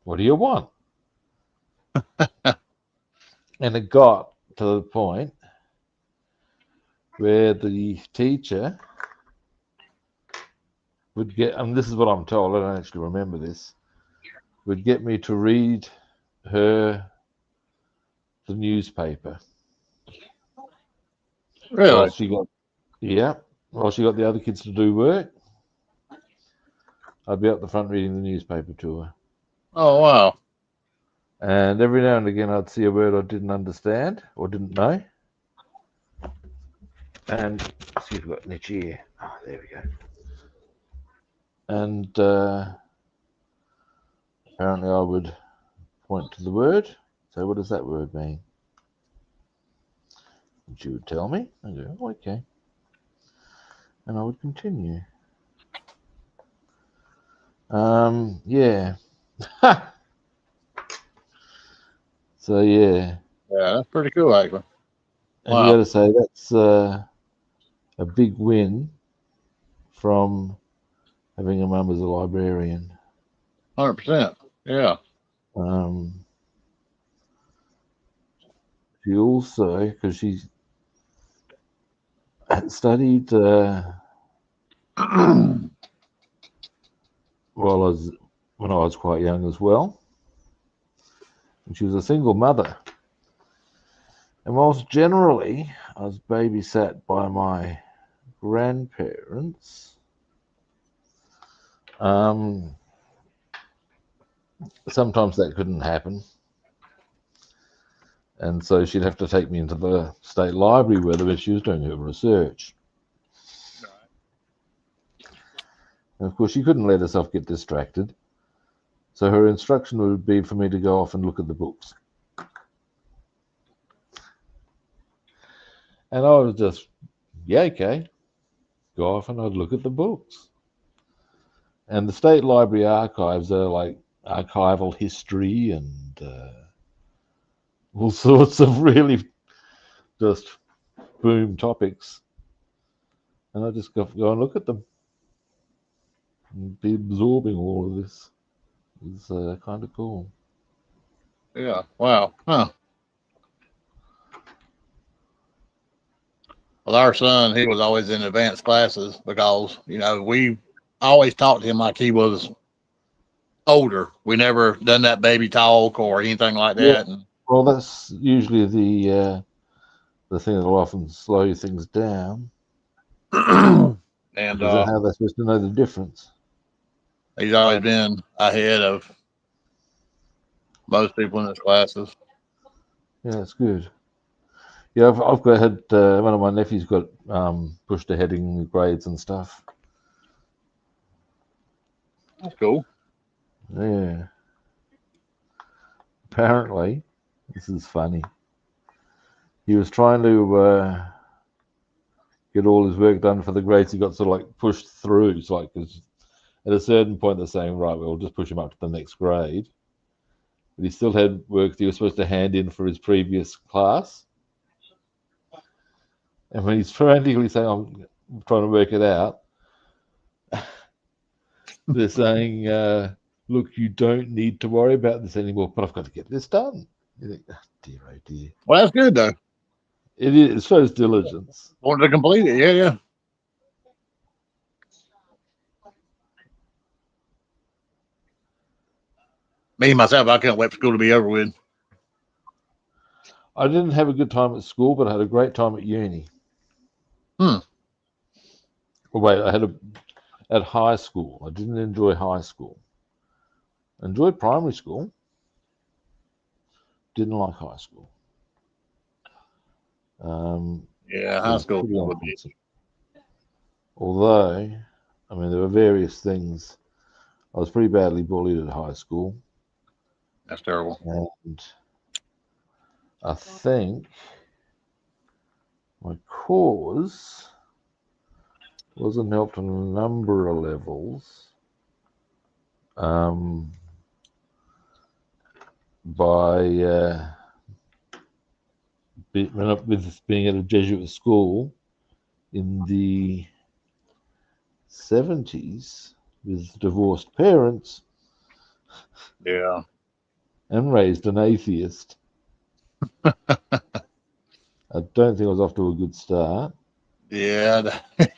What do you want? And it got to the point where the teacher would get, and this is what I'm told, I don't actually remember this, would get me to read her the newspaper while Really? she got, yeah, while she got the other kids to do work. I'd be up the front reading the newspaper to her. Oh wow. And every now and again, I'd see a word I didn't understand or didn't know. And see if we've got an itchy ear. Oh, there we go. And apparently, I would point to the word. So, what does that word mean? And she would tell me. I go, oh, okay. And I would continue. Yeah. So, yeah. Yeah, that's pretty cool, actually. And you got Wow. to say that's a big win from having a mum as a librarian. 100%. Yeah. Um, she also, because she had studied while when I was quite young as well. And she was a single mother. And whilst generally I was babysat by my grandparents, sometimes that couldn't happen. And so she'd have to take me into the state library where she was doing her research. And of course, she couldn't let herself get distracted. So her instruction would be for me to go off and look at the books. And I was just, yeah, okay. Go off and I'd look at the books. And the state library archives are like archival history and all sorts of really just boom topics. And I just go and look at them and be absorbing all of this. It's kind of cool. Yeah. Wow. Huh. Well, our son, he was always in advanced classes because, we always talked to him like he was older. We never done that baby talk or anything like Yeah. that. And Well, that's usually the thing that'll often slow things down. and Because how they're supposed to know the difference. he's always been ahead of most people in his classes. Yeah, that's good. Yeah, I've had one of my nephews got pushed ahead in grades and stuff. That's cool. Yeah. Apparently, this is funny. He was trying to get all his work done for the grades. He got sort of like pushed through. So like, 'cause at a certain point, they're saying, right, we'll just push him up to the next grade. But he still had work that he was supposed to hand in for his previous class. And when he's frantically saying, I'm trying to work it out, they're saying, look, you don't need to worry about this anymore, but I've got to get this done. You think, oh dear. Well, that's good though. It shows diligence. Wanted to complete it. Yeah, yeah. Me myself, I can't wait for school to be over with. I didn't have a good time at school, but I had a great time at uni. Hmm. Oh, wait, at high school. I didn't enjoy high school. I enjoyed primary school. Didn't like high school. Yeah, high school would be. Although, I mean, there were various things. I was pretty badly bullied at high school. That's terrible. And I think my cause wasn't helped on a number of levels by with being at a Jesuit school in the 70s with divorced parents. Yeah. And raised an atheist. I don't think I was off to a good start. Yeah, that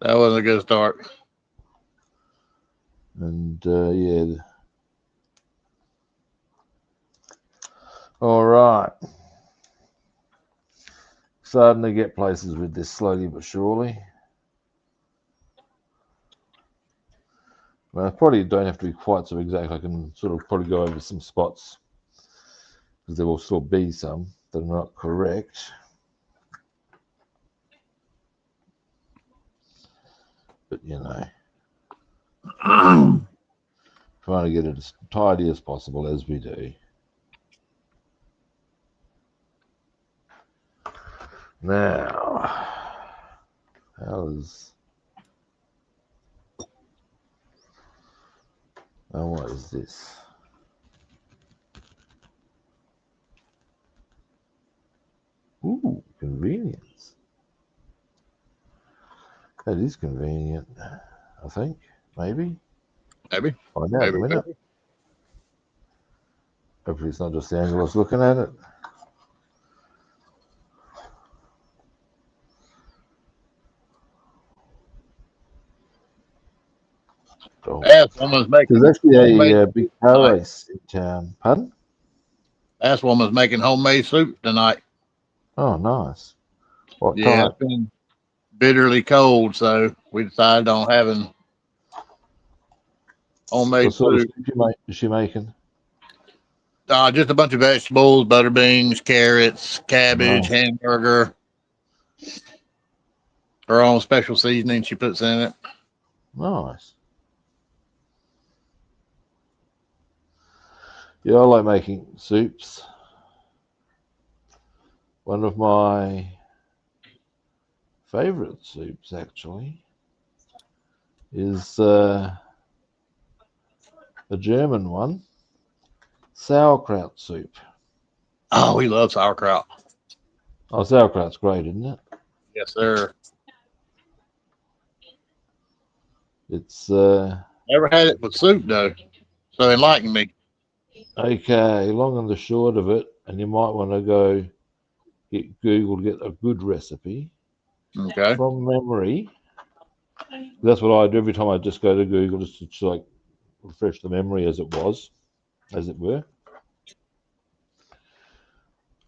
wasn't a good start. And yeah. All right. Starting to get places with this slowly but surely. Well, I probably don't have to be quite so exact. I can sort of probably go over some spots because there will still be some that are not correct. But trying to get it as tidy as possible as we do. Now, what is this? Ooh, convenience. That is convenient, I think. Maybe. Maybe. Find out in a minute. Hopefully it's not just the angle I was looking at it. That's woman's making. There's actually a big car race in town. Pardon? That's woman's making homemade soup tonight. Oh, nice. What type? It's been bitterly cold, so we decided on having homemade what sort soup. Of soup is she making? Just a bunch of vegetables, butter beans, carrots, cabbage, Nice. hamburger. Her own special seasoning she puts in it. Nice. Yeah, I like making soups. One of my favorite soups, actually, is a German one, sauerkraut soup. Oh, we love sauerkraut. Oh, sauerkraut's great, isn't it? Yes, sir. It's Never had it with soup though. So enlighten me. okay. Long and the short of it, and you might want to go get Google to get a good recipe Okay. from memory. That's what I do every time. I just go to Google just to like refresh the memory as it was, as it were.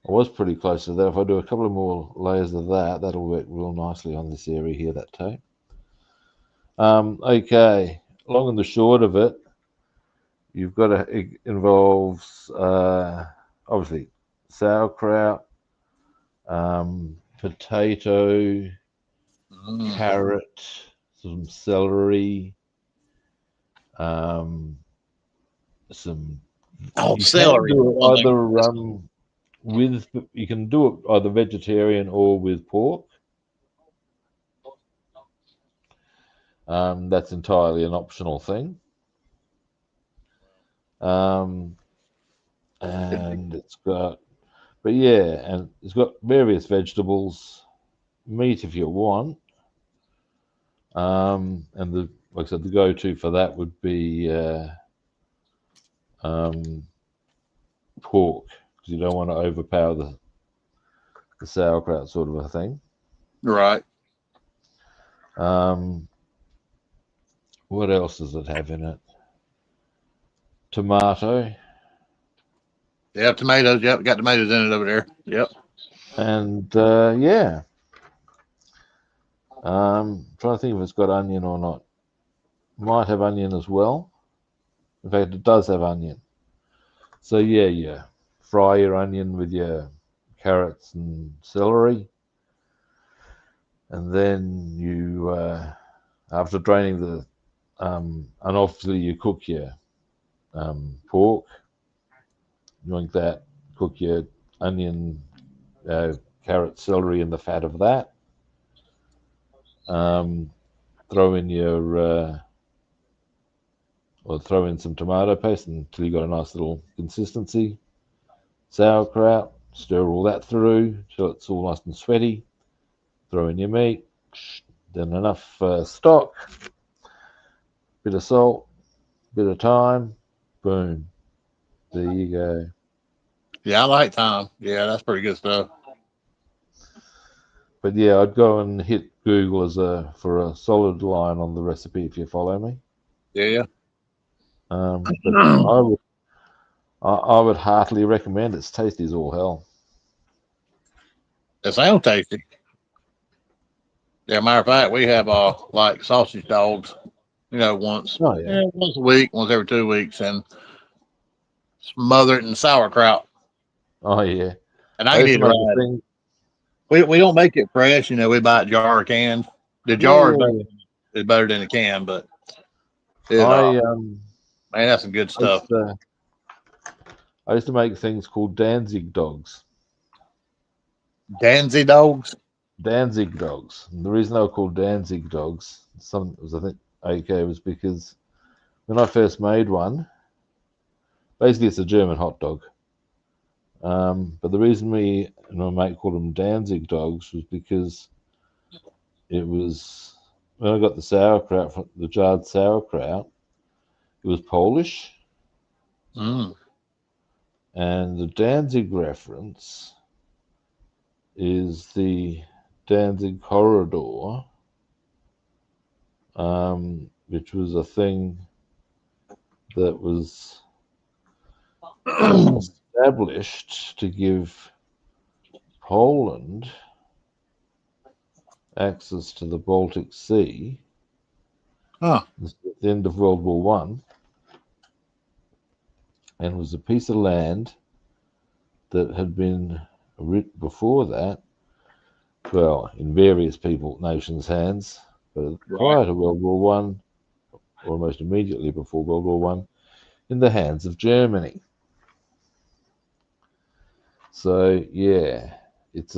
I was pretty close to that. If I do a couple of more layers of that, that'll work real nicely on this area here, that tape. Okay, long and the short of it, you've got to, it involves obviously sauerkraut, potato, Mm. carrot, some celery, um, some. Oh, You can celery. do it either with, you can do it either vegetarian or with pork. That's entirely an optional thing. Um, and it's got, but yeah, and it's got various vegetables, meat if you want. And the, like I said, the go-to for that would be um, pork because you don't want to overpower the sauerkraut sort of a thing. Right. Um, what else does it have in it? Tomato Yep, tomatoes. Yep, got tomatoes in it over there. Yep. and yeah. Trying to think if it's got onion or not. Might have onion as well. In fact, it does have onion. So yeah, yeah. Fry your onion with your carrots and celery, and then you, after draining the, and obviously you cook your pork. You want that. Cook your onion, uh, carrot, celery in the fat of that. Um, throw in your, or throw in some tomato paste until you got a nice little consistency. Sauerkraut, stir all that through till it's all nice and sweaty. Throw in your meat, then enough stock, bit of salt, bit of thyme, boom. There you go. Yeah, I like thyme. Yeah, that's pretty good stuff. But yeah, I'd go and hit Google as a for a solid line on the recipe if you follow me. Yeah. But I would heartily recommend it. It's tasty as all hell. It sounds tasty. Yeah, matter of fact, we have like sausage dogs, once Oh yeah. once a week, once every 2 weeks, and smother it in sauerkraut. Oh yeah. And I I can used to eat it make a right. thing. We don't make it fresh, we buy a jar or can. The Yeah, jar yeah, yeah. is better than the can, but it I man, that's some good I used stuff. to I used to make things called Danzig dogs. Danzy dogs. Danzig dogs. And the reason they were called Danzig dogs, some was I think okay, was because when I first made one, basically it's a German hot dog. But the reason we and my mate called them Danzig dogs was because it was when I got the sauerkraut from the jarred sauerkraut, it was Polish, Mm. and the Danzig reference is the Danzig corridor, which was a thing that was established to give Poland access to the Baltic Sea Huh. at the end of World War One. and was a piece of land that had been before that, well, in various nations' hands, but Right. prior to World War One, almost immediately before World War One, in the hands of Germany. So yeah, it's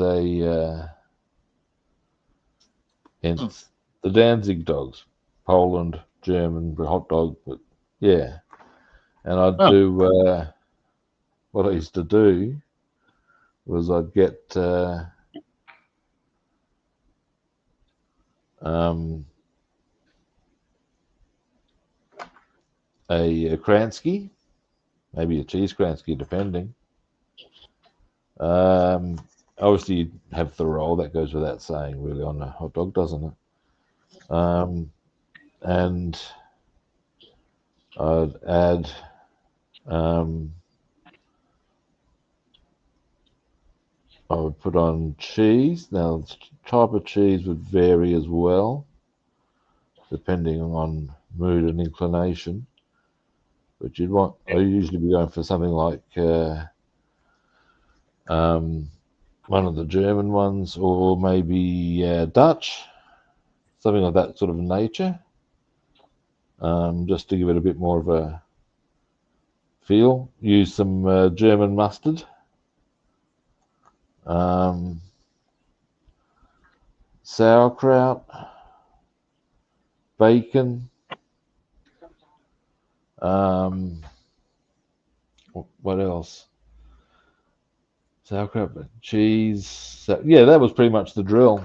hence the Danzig dogs, Poland, German, hot dog, but yeah. And I'd Huh. do what I used to do was I'd get um, a Kransky, maybe a cheese Kransky, depending. Um, Obviously, you'd have the roll. That goes without saying, really, on a hot dog, doesn't it? And I'd add I would put on cheese. Now, the type of cheese would vary as well, depending on mood and inclination. But I usually be going for something like one of the German ones, or maybe Dutch, something of that sort of nature, just to give it a bit more of a feel. Use some German mustard, um, sauerkraut, bacon. Um, what else? Sauerkraut, cheese. Yeah, that was pretty much the drill.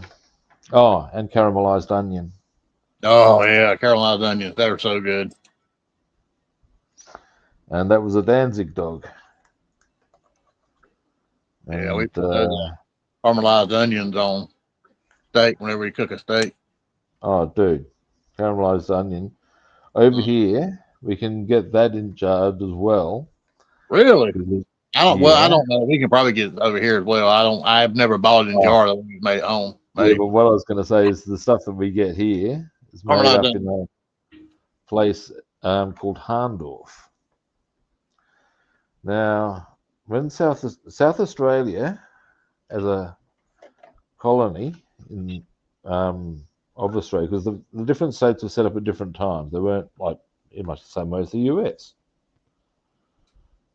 Oh, and caramelized onion. Oh yeah, Carolina's onions. They're so good. And that was a Danzig dog. Yeah, we And put those caramelized onions on steak whenever we cook a steak. oh, dude, caramelized onion. Over Mm. here, we can get that in jarred as well. Really? I don't. Well, I Yeah. don't know. We can probably get it over here as well. I don't. I've never bought it in Oh, jar. That we made at home. yeah, Made but what I was going to say is the stuff that we get here is made caramelized up in onions. a place called Harndorf. Now, when South Australia, as a colony in of Australia, because the different states were set up at different times. They weren't like in much the same way as the US.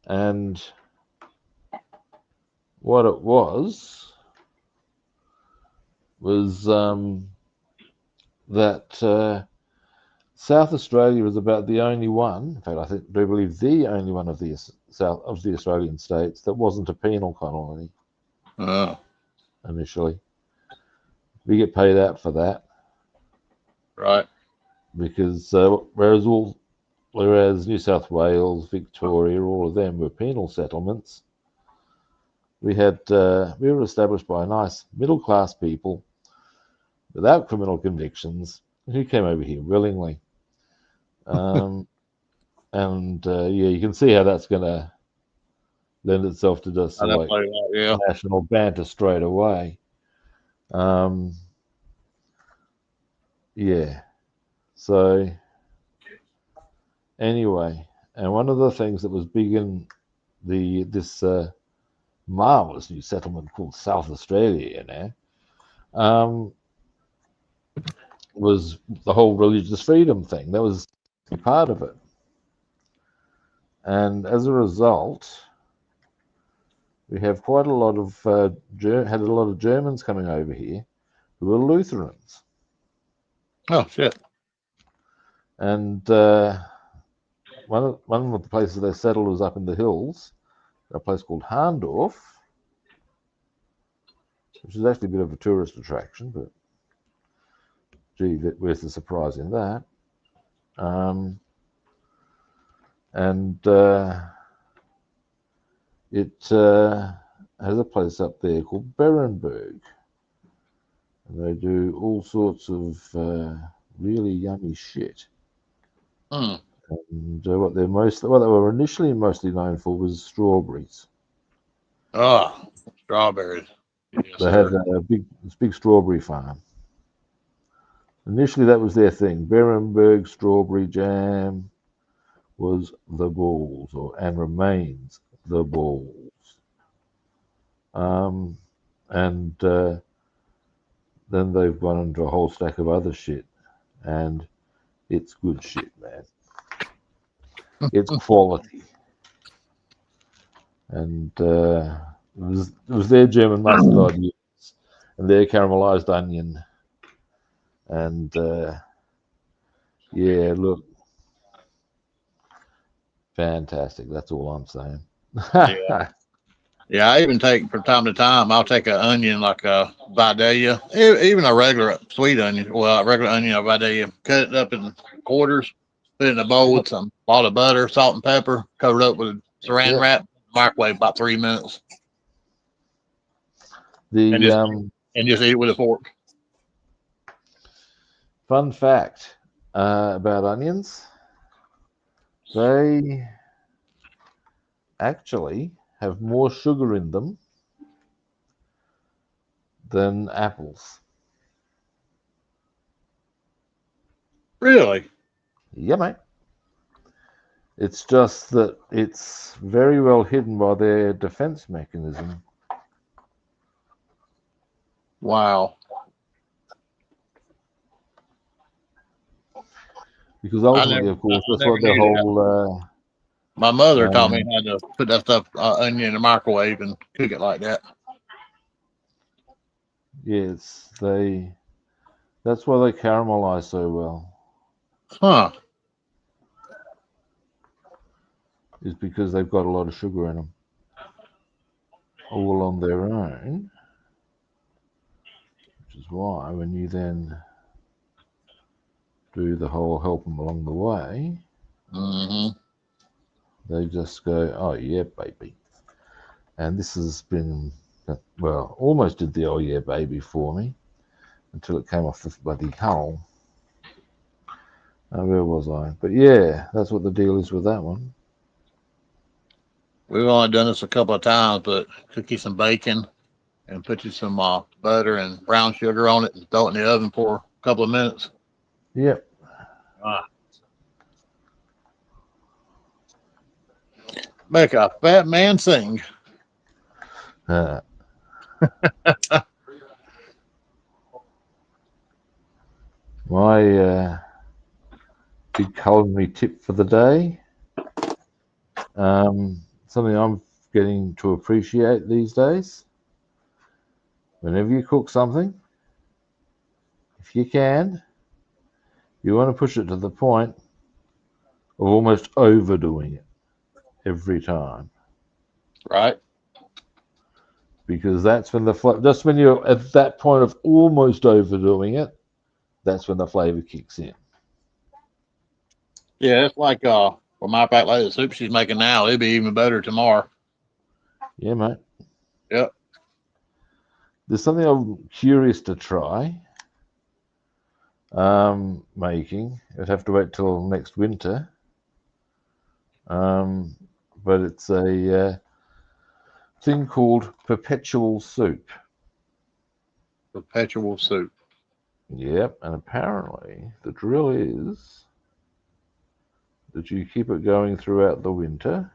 And what it was that South Australia is about the only one. In fact, do believe the only one of the south of the Australian states that wasn't a penal colony Oh, initially. We get paid out for that right. because whereas New South Wales, Victoria, all of them were penal settlements, we were established by nice middle class people without criminal convictions who came over here willingly. Um, and yeah, you can see how that's going to lend itself to just I sort of don't like play that. Yeah. national banter straight away. Um, yeah. So anyway, and one of the things that was big in this marvelous new settlement called South Australia, um, was the whole religious freedom thing. That was part of it, and as a result, we have quite a lot of had a lot of Germans coming over here who were Lutherans, Oh shit. and one of the places they settled was up in the hills, a place called Harndorf, which is actually a bit of a tourist attraction, but gee, where's the surprise in that? And it has a place up there called Berenberg, and they do all sorts of really yummy shit. Hmm. And what they were initially mostly known for was strawberries. Oh, strawberries. Yes, They had sir. this big strawberry farm. Initially, that was their thing: Berenberg strawberry jam, was the balls, and remains the balls. And then they've gone into a whole stack of other shit, and it's good shit, man. It's quality. And it was their German mustard, yes, and their caramelized onion. And yeah, look, fantastic. That's all I'm saying. Yeah. Yeah, I even take from time to time. I'll take an onion like a Vidalia, even a regular sweet onion. Well, a regular onion or Vidalia, cut it up in quarters, put it in a bowl with a lot of butter, salt, and pepper, cover it up with saran Yep. wrap, microwave about 3 minutes, and The just eat it with a fork. fun fact about onions, they actually have more sugar in them than apples. Really? Yeah, mate. It's just that it's very well hidden by their defense mechanism. Wow. Because I ultimately, never, of course, I that's never what their knew that. whole My mother taught me um, how to put that stuff onion in the microwave and cook it like that. yes, that's why they caramelize so well, Huh? is because they've got a lot of sugar in them all on their own, which is why when you then do the whole help them along the way, Mm-hmm. they just go, oh yeah, baby. And this has been, well, almost did the oh yeah, baby for me until it came off the bloody hull. Where was I? But yeah, that's what the deal is with that one. We've only done this a couple of times, but cook you some bacon and put you some butter and brown sugar on it and throw it in the oven for a couple of minutes. Yep. Ah, make a fat man sing. Uh, my big culinary tip for the day, something I'm getting to appreciate these days. Whenever you cook something, if you can, you want to push it to the point of almost overdoing it every time. Right? Because that's when just when you're at that point of almost overdoing it, that's when the flavor kicks in. Yeah, it's like for my fact, like the soup she's making now, it'd be even better tomorrow. Yeah, mate. Yep. There's something I'm curious to try making. I'd have to wait till next winter. But it's a thing called perpetual soup. Perpetual soup. Yep, and apparently the drill is that you keep it going throughout the winter.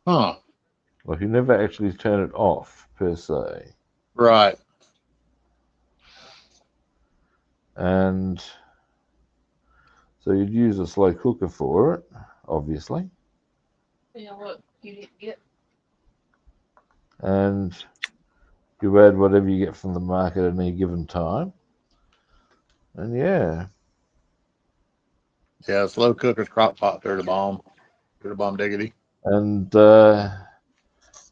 Huh. Like you never actually turn it off per se. Right. And so you'd use a slow cooker for it, obviously. Yeah, look, you didn't get. And you add whatever you get from the market at any given time. And yeah, Yeah, slow cookers, crock pot, they're the bomb. They're the bomb diggity. and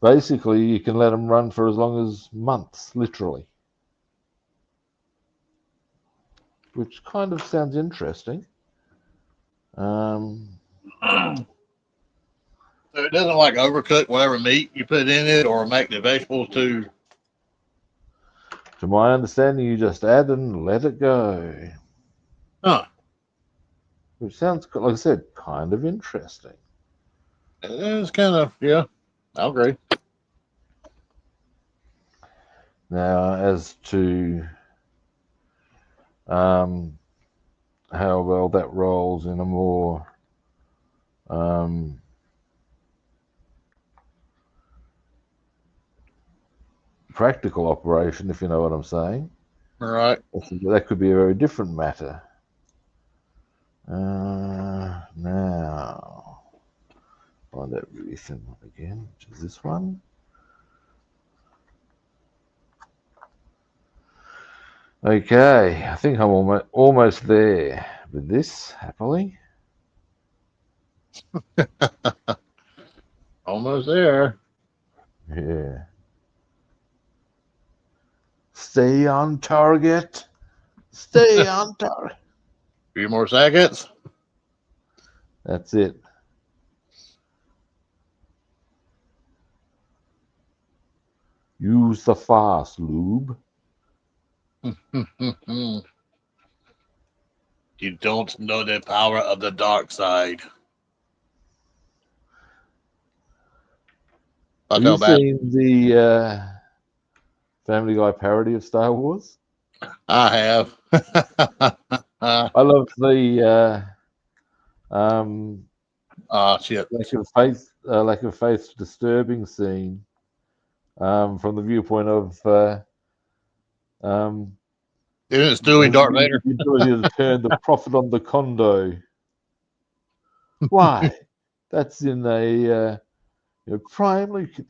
basically you can let them run for as long as months, literally, which kind of sounds interesting. So it doesn't like overcook whatever meat you put in it or make the vegetables too. To my understanding, you just add and let it go, Huh. which sounds, like I said, kind of interesting. It's kind of, yeah, I agree. Now, as to how well that rolls in a more practical operation, if you know what I'm saying. All right. That could be a very different matter. Now, find that really thin one again, which is this one. Okay, I think I'm almost there with this, happily. Almost there. Yeah. Stay on target. Stay on target. A few more seconds. That's it. Use the fast lube. You don't know the power of the dark side. Have you seen the Family Guy parody of Star Wars? I have. I love the shit. lack of faith disturbing scene from the viewpoint of Isn't Stewie Darth Vader? The ability to turn the profit on the condo. Why? That's in a primary. You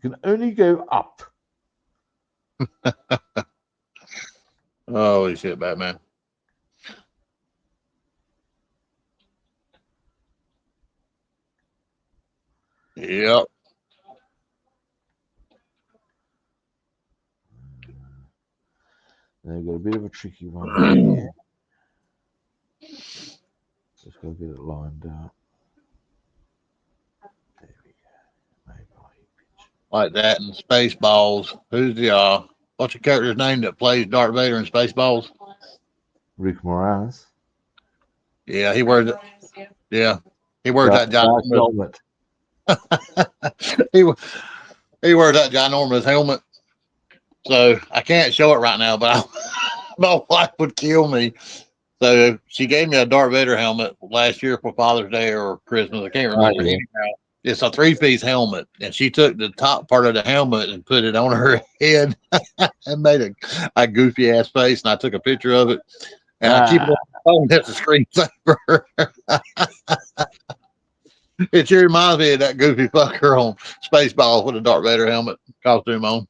can only go up. Holy shit, Batman. Yep. Now you've got a bit of a tricky one here. Just got to get it lined up. There we go. Maybe Like that in Spaceballs. Who's the what's the character's name that plays Darth Vader in Spaceballs? Rick Moranis. Yeah, he wears it. Yeah, he wears that ginormous helmet. he wears that ginormous helmet. So I can't show it right now, but my wife would kill me. So she gave me a Darth Vader helmet last year for Father's Day or Christmas. I can't remember. Yeah. It's a 3-piece helmet, and she took the top part of the helmet and put it on her head and made a goofy ass face. And I took a picture of it, and I keep it on my phone as a screensaver. It sure reminds me of that goofy fucker on Spaceballs with a Darth Vader helmet costume on.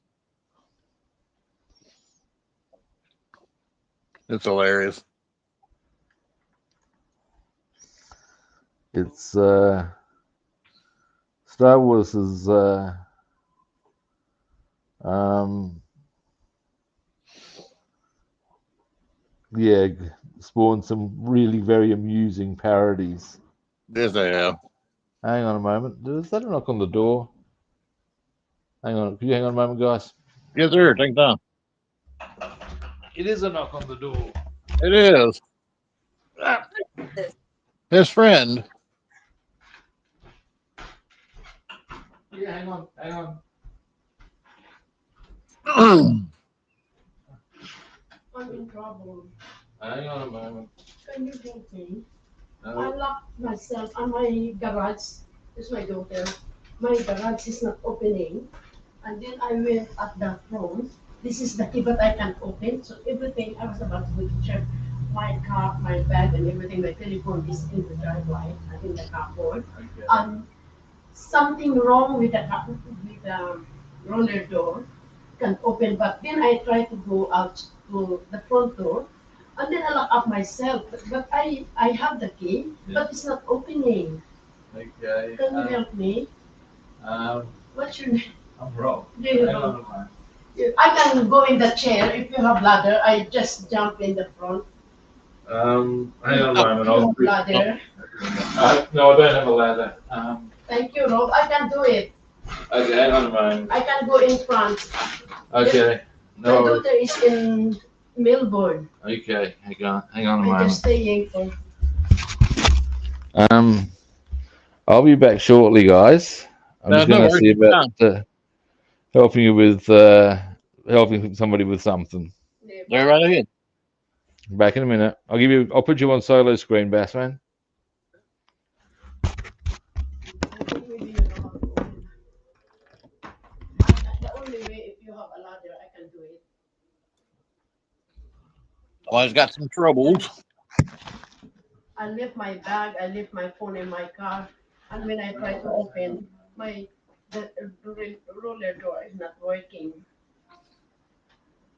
It's hilarious. It's Star Wars is spawned some really very amusing parodies. Yes, they have. Hang on a moment. Is that a knock on the door? Hang on. Could you hang on a moment, guys? Yes, sir. Take time. It is a knock on the door. It is. His friend. Yeah, hang on. I'm in trouble. Hang on a moment. Can you help me? No. I locked myself on my garage. This is my daughter. My garage is not opening. And then I went at the front. This is the key, but I can't open. So everything, I was about to go to check my car, my bag, and everything. My telephone is in the driveway, in the carport. Okay. Something wrong with the roller door can open. But then I try to go out to the front door. And then I lock up myself, but I have the key, but it's not opening. Okay. Can you help me? What's your name? I'm Rob. I can go in the chair if you have ladder. I just jump in the front. Hang on a moment. You have ladder. No, I don't have a ladder. Thank you, Rob. I can do it. Okay, hang on a moment. I can go in front. Okay. My daughter is in Melbourne. Okay, hang on a I'm moment. just staying for. I'll be back shortly, guys. I'm just going to see about helping you with helping somebody with something. They're right ahead. Back in a minute. I'll put you on solo screen, Bassman. have a ladder, I can do it. Always got some troubles. I left my bag, I left my phone in my car, and when I try to open the roller door is not working.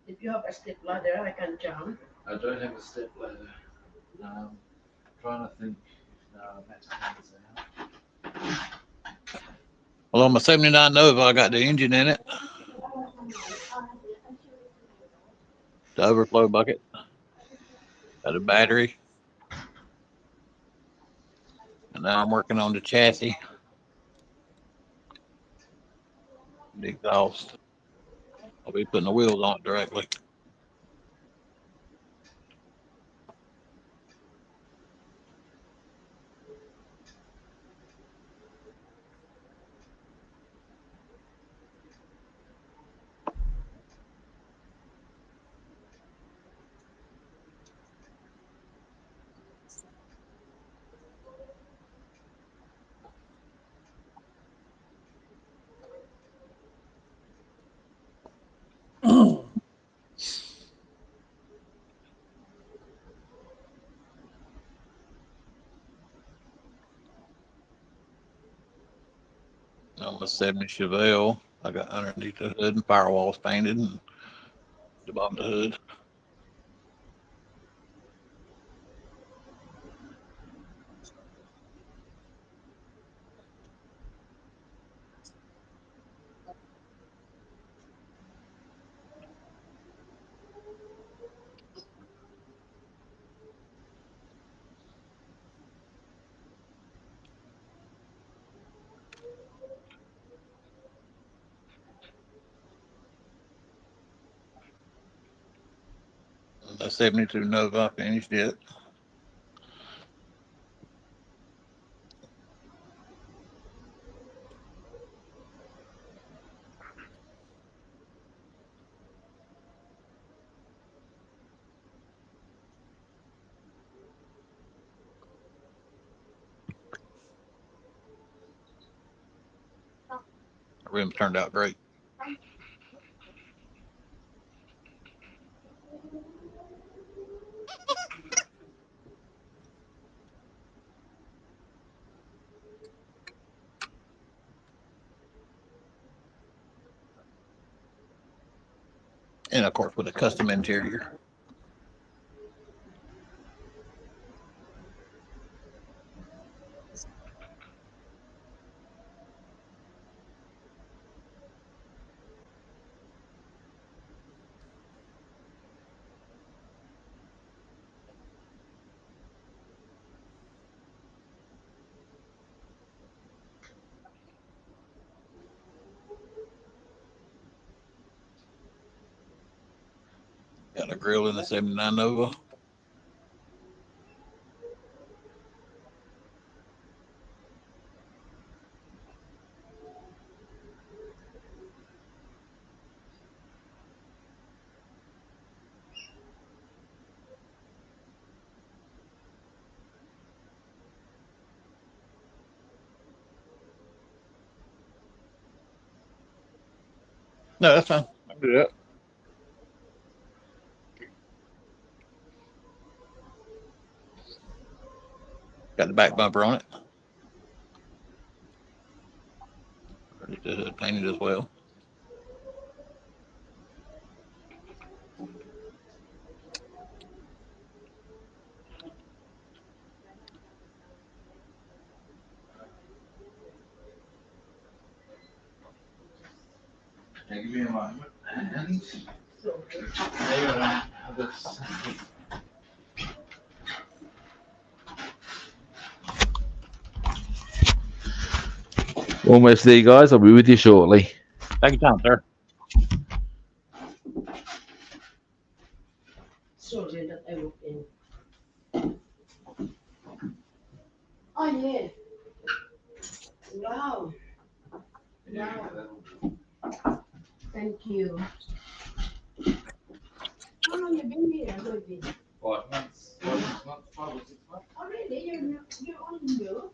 If you have a step ladder, I can jump. I don't have a step ladder. Trying to think. No, I've had to find this out. Well, on my 79 Nova, I got the engine in it, the overflow bucket, got a battery, and now I'm working on the chassis, the exhaust. I'll be putting the wheels on it directly. On my 70 Chevelle, I got underneath the hood and firewalls painted and the bottom of the hood. The 72 Nova, I finished it. The rims turned out great. And of course, with a custom interior. Got a grill in the 79 Nova. No, that's fine. I can do that. Got the back bumper on it. The hood painted as well. Give me a moment. And So almost there, guys. I'll be with you shortly. Take your time, sir. sorry that I walked in. Oh yeah. Wow. Wow. Thank you. How long you been here, Lloydie? 5 months. 5 months. 5 or 6 months. Oh really? You're on new?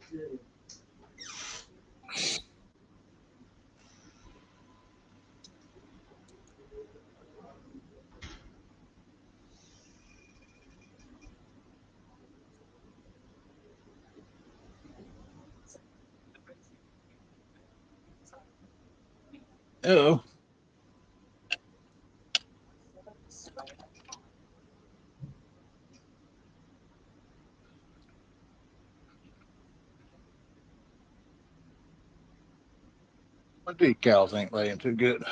Oh. My decals ain't laying too good.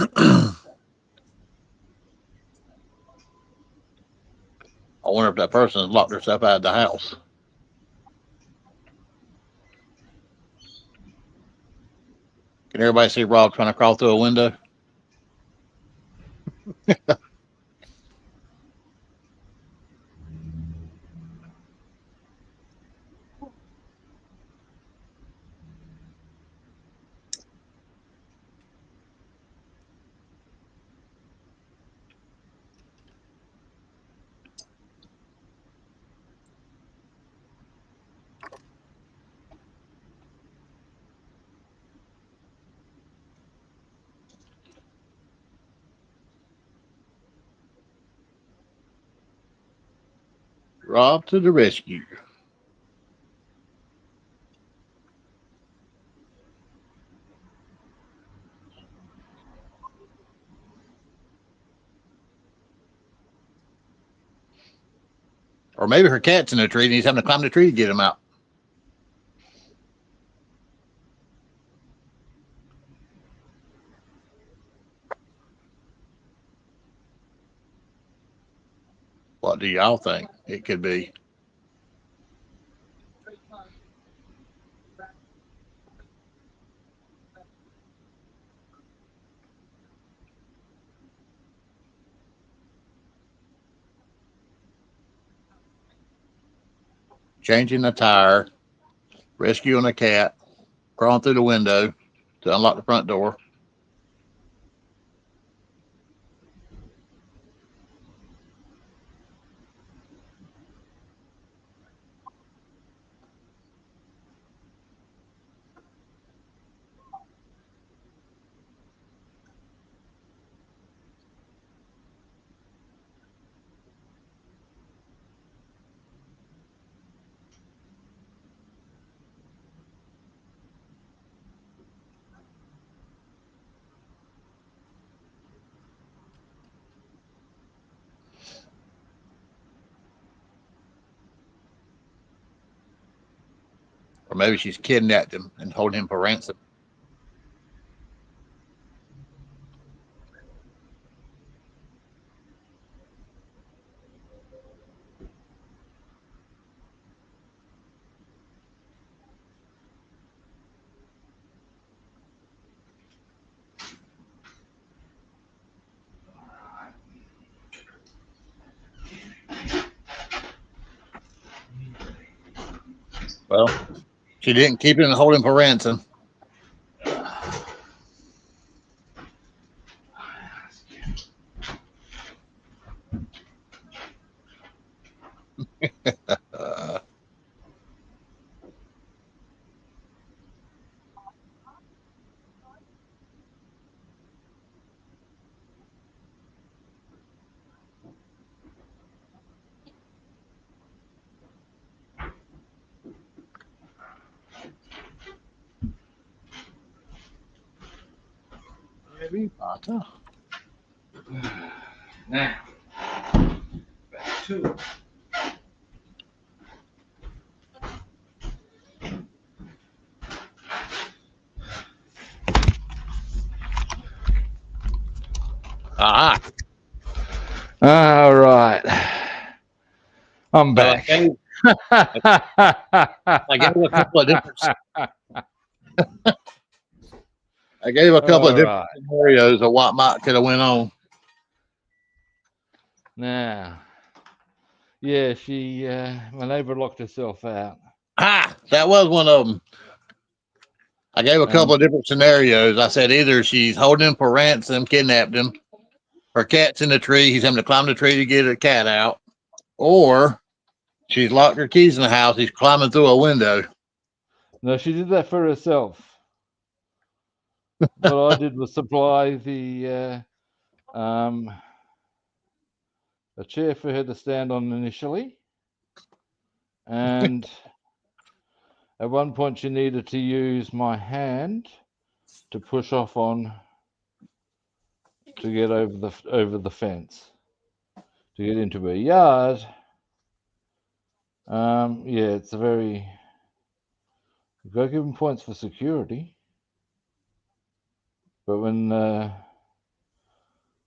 I wonder if that person has locked herself out of the house. Can everybody see Rob trying to crawl through a window? Rob to the rescue. Or maybe her cat's in a tree and he's having to climb the tree to get him out. What do y'all think it could be? Changing the tire, rescuing a cat, crawling through the window to unlock the front door. Or maybe she's kidnapped him and holding him for ransom. Well, she didn't keep him and hold him for ransom. Maybe Potter. Now, back to it. Ah, All right. I'm back. I gave a couple of different. I gave a couple of different scenarios of what might could have went on. Now, yeah, my neighbor locked herself out. Ah, that was one of them. I gave a couple of different scenarios. I said either she's holding him for ransom, kidnapped him, her cat's in the tree, he's having to climb the tree to get her cat out, or she's locked her keys in the house, he's climbing through a window. No, she did that for herself. What I did was supply the a chair for her to stand on initially, and at one point she needed to use my hand to push off on to get over the fence to get into her yard. Yeah, it's a very, you've got to give them points for security, but when and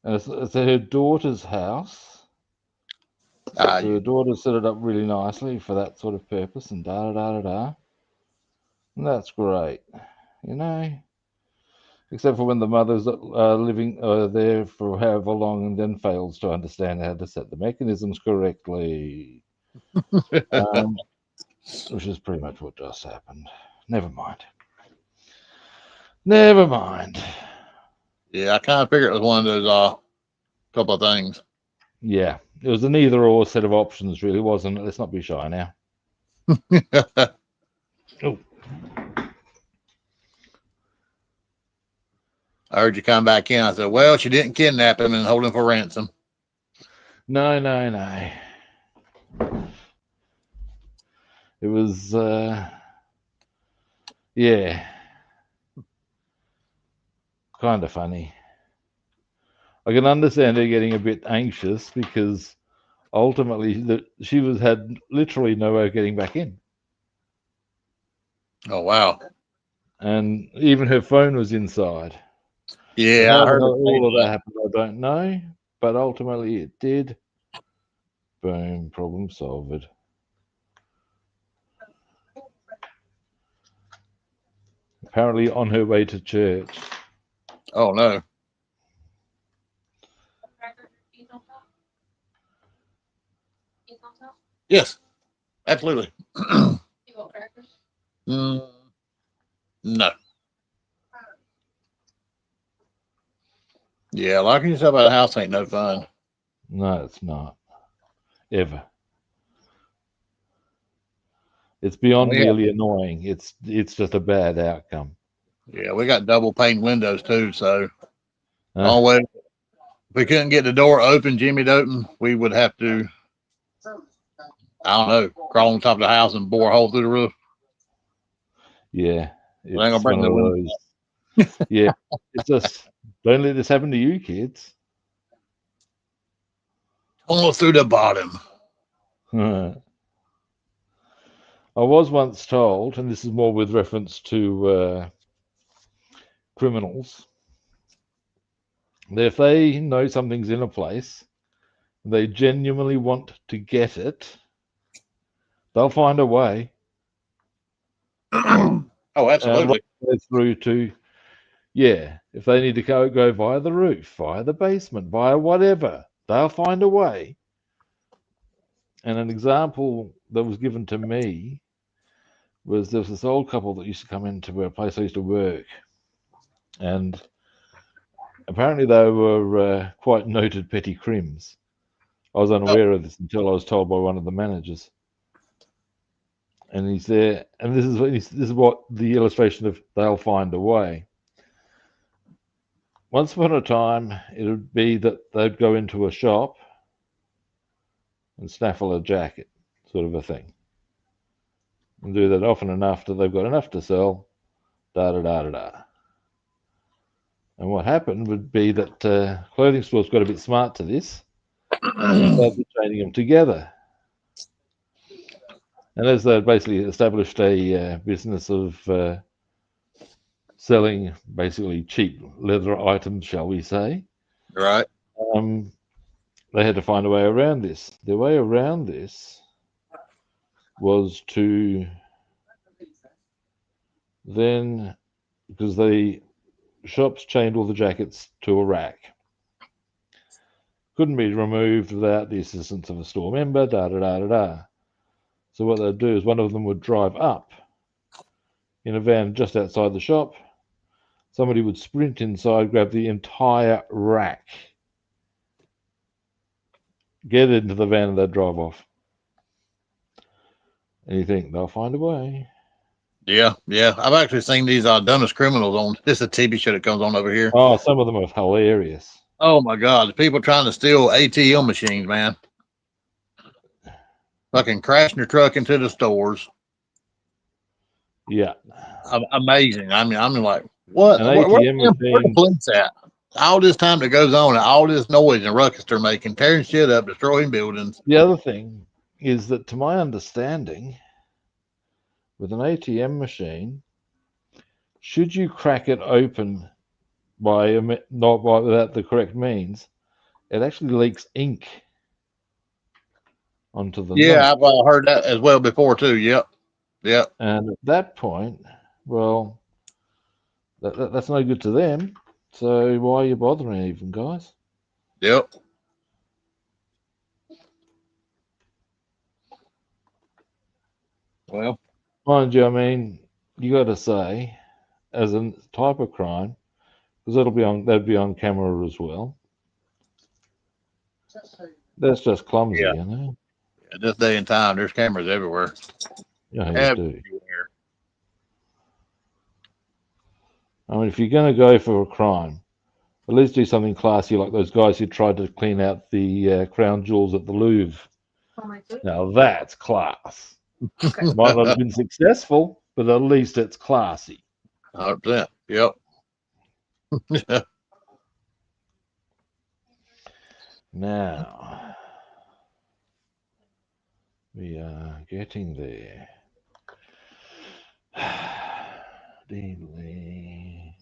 it's at her daughter's house. So her daughter set it up really nicely for that sort of purpose, and da da da da da. And that's great, you know. Except for when the mother's living there for however long and then fails to understand how to set the mechanisms correctly, which is pretty much what just happened. Never mind. Never mind. Yeah, I kind of figured it was one of those couple of things. Yeah, it was an either or set of options, really, wasn't it? Let's not be shy now. Oh. I heard you come back in. I said, well, she didn't kidnap him and hold him for ransom. No, no, no. It was, yeah, kind of funny. I can understand her getting a bit anxious because ultimately she had literally no way of getting back in. Oh, wow. And even her phone was inside. Yeah, How I heard all of that happened, I don't know, but ultimately it did. Boom, problem solved. Apparently on her way to church. Oh, no. Yes, absolutely. You want crackers? No. Yeah, locking yourself out of the house ain't no fun. No, it's not. Ever. It's beyond merely annoying. It's just a bad outcome. Yeah, we got double pane windows too, so always if we couldn't get the door open, Jimmy open, we would have to, I don't know, crawl on top of the house and bore a hole through the roof. Yeah, it's gonna bring one of those. Yeah, it's just don't let this happen to you, kids. Tunnel through the bottom. I was once told, and this is more with reference to criminals, that if they know something's in a place, they genuinely want to get it, they'll find a way. Oh, absolutely. Right through to, yeah, if they need to go via the roof, via the basement, via whatever, they'll find a way. And an example that was given to me was there was this old couple that used to come into a place I used to work, and apparently they were quite noted petty crims. I was unaware of this until I was told by one of the managers. And he's there, and this is what the illustration of they'll find a way. Once upon a time, it would be that they'd go into a shop and snaffle a jacket, sort of a thing, and do that often enough that they've got enough to sell, da da da da da. And what happened would be that clothing stores got a bit smart to this and started chaining them together. And as they basically established a business of selling basically cheap leather items, shall we say, right? They had to find a way around this. The way around this was to then, because the shops chained all the jackets to a rack, couldn't be removed without the assistance of a store member, da da da da da. So what they'd do is one of them would drive up in a van just outside the shop. Somebody would sprint inside, grab the entire rack, get into the van, and they'd drive off. And you think they'll find a way. Yeah, yeah. I've actually seen these dumbest criminals on this is a TV show that comes on over here. Oh, some of them are hilarious. Oh my God, the people trying to steal ATM machines, man. Fucking crashing their truck into the stores. Yeah. Amazing. I mean, I'm like, what? An Where ATM the machine. police at? All this time that goes on, and all this noise and ruckus they're making, tearing shit up, destroying buildings. The other thing is that, to my understanding, with an ATM machine, should you crack it open without the correct means, it actually leaks ink onto the Yeah, note. I've heard that as well before too. Yep, yep. And at that point, well, that's no good to them. So why are you bothering even, guys? Yep. Well, Mind you, I mean, you got to say, as a type of crime, because that'd be on camera as well. That's just clumsy, Yeah. you know. at this day and time, there's cameras everywhere. Yeah, you do. Everywhere. I mean, if you're going to go for a crime, at least do something classy, like those guys who tried to clean out the crown jewels at the Louvre. Oh, my foot. Now that's class. Okay. Might not have been successful, but at least it's classy. 100%. Yep. Now we are getting there. Deeply.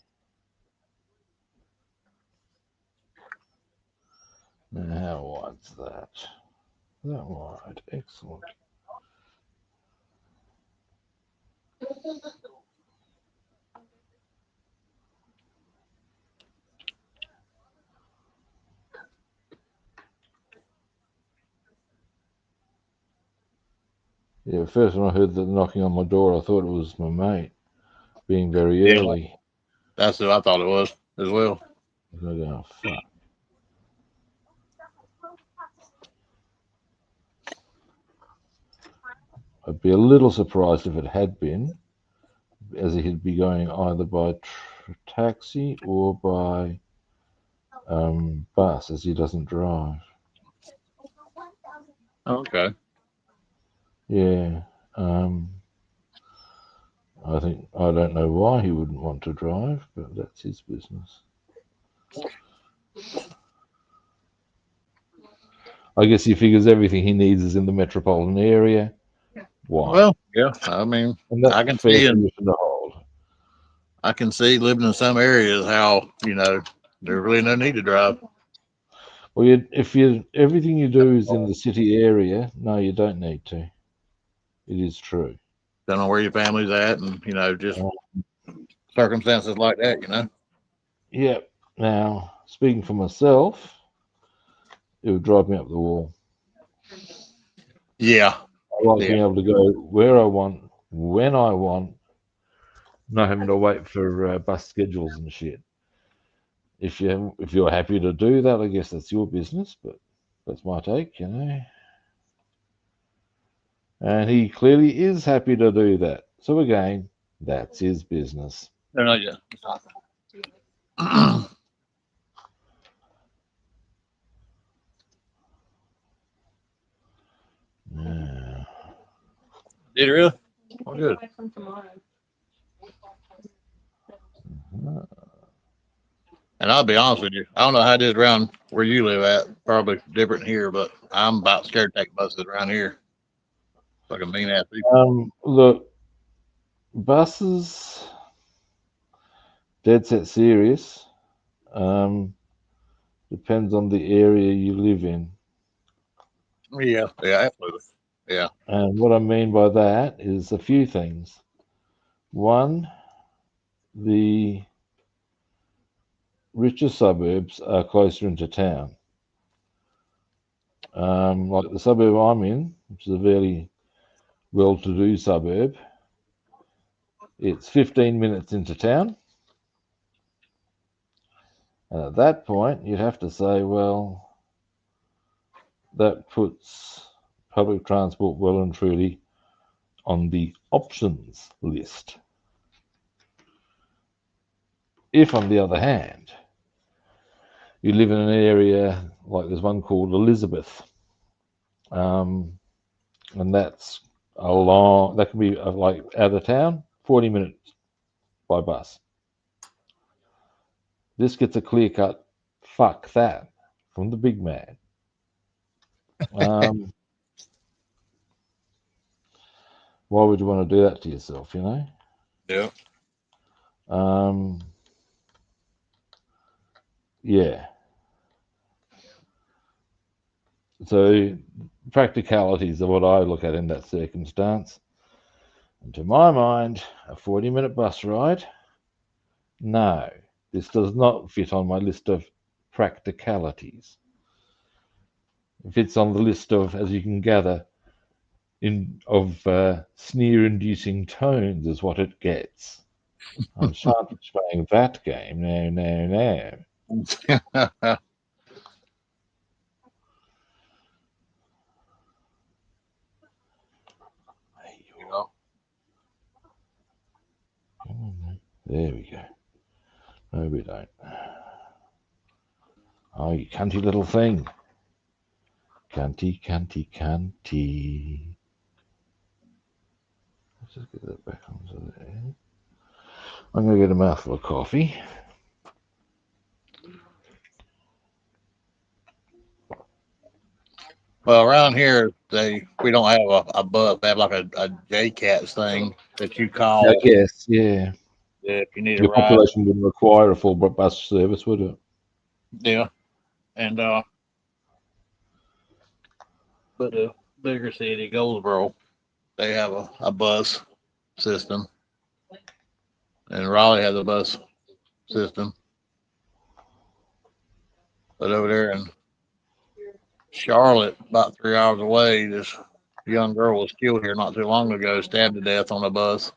Now, how wide's that? That wide. Excellent. Yeah, first when I heard the knocking on my door, I thought it was my mate being very Yeah. early. That's what I thought it was as well. I go, oh, fuck. I'd be a little surprised if it had been, as he'd be going either by taxi or by bus, as he doesn't drive. Okay. Yeah. I don't know why he wouldn't want to drive, but that's his business. I guess he figures everything he needs is in the metropolitan area. Why? Well, yeah. I mean, and that's I a can fair see it. position to hold. I can see living in some areas how there's really no need to drive. Well, if everything you do is in the city area, no, you don't need to. It is true. Don't know where your family's at, and just circumstances like that. Yeah. Now, speaking for myself, it would drive me up the wall. Yeah. I like being able to go where I want, when I want, not having to wait for bus schedules and shit. If you're happy to do that, I guess that's your business, but that's my take, And he clearly is happy to do that. So again, that's his business. No, not yet. Yeah. Did it really? Oh, good. From tomorrow. And I'll be honest with you, I don't know how it is around where you live at. Probably different here, but I'm about scared to take buses around here. Fucking mean ass people. Look, buses, dead set serious. Depends on the area you live in. Yeah, absolutely. Yeah. And what I mean by that is a few things. One, the richer suburbs are closer into town. Like the suburb I'm in, which is a very well-to-do suburb, It's 15 minutes into town. And at that point, you'd have to say, well, that puts public transport well and truly on the options list. If, on the other hand, you live in an area like there's one called Elizabeth, and that's that can be like out of town, 40 minutes by bus. This gets a clear cut, fuck that, from the big man. Why would you want to do that to yourself, you know? Yeah. Yeah. So practicalities are what I look at in that circumstance. And to my mind, a 40-minute bus ride, no, this does not fit on my list of practicalities. It fits on the list of, as you can gather, sneer-inducing tones is what it gets. I shan't be playing that game. No, no, no. There we go. No, we don't. Oh, you cunty little thing. Cunty, cunty, cunty. Let's just get that back onto there. I'm going to get a mouthful of coffee. Well, around here, we don't have a bus. They have like a JCATS thing that you call. I guess, yeah. Yeah, if you need a Your ride. population wouldn't require a full bus service, would it? Yeah. And but the bigger city, Goldsboro, they have a bus system. And Raleigh has a bus system. But over there in Charlotte, about 3 hours away, this young girl was killed here not too long ago, stabbed to death on a bus.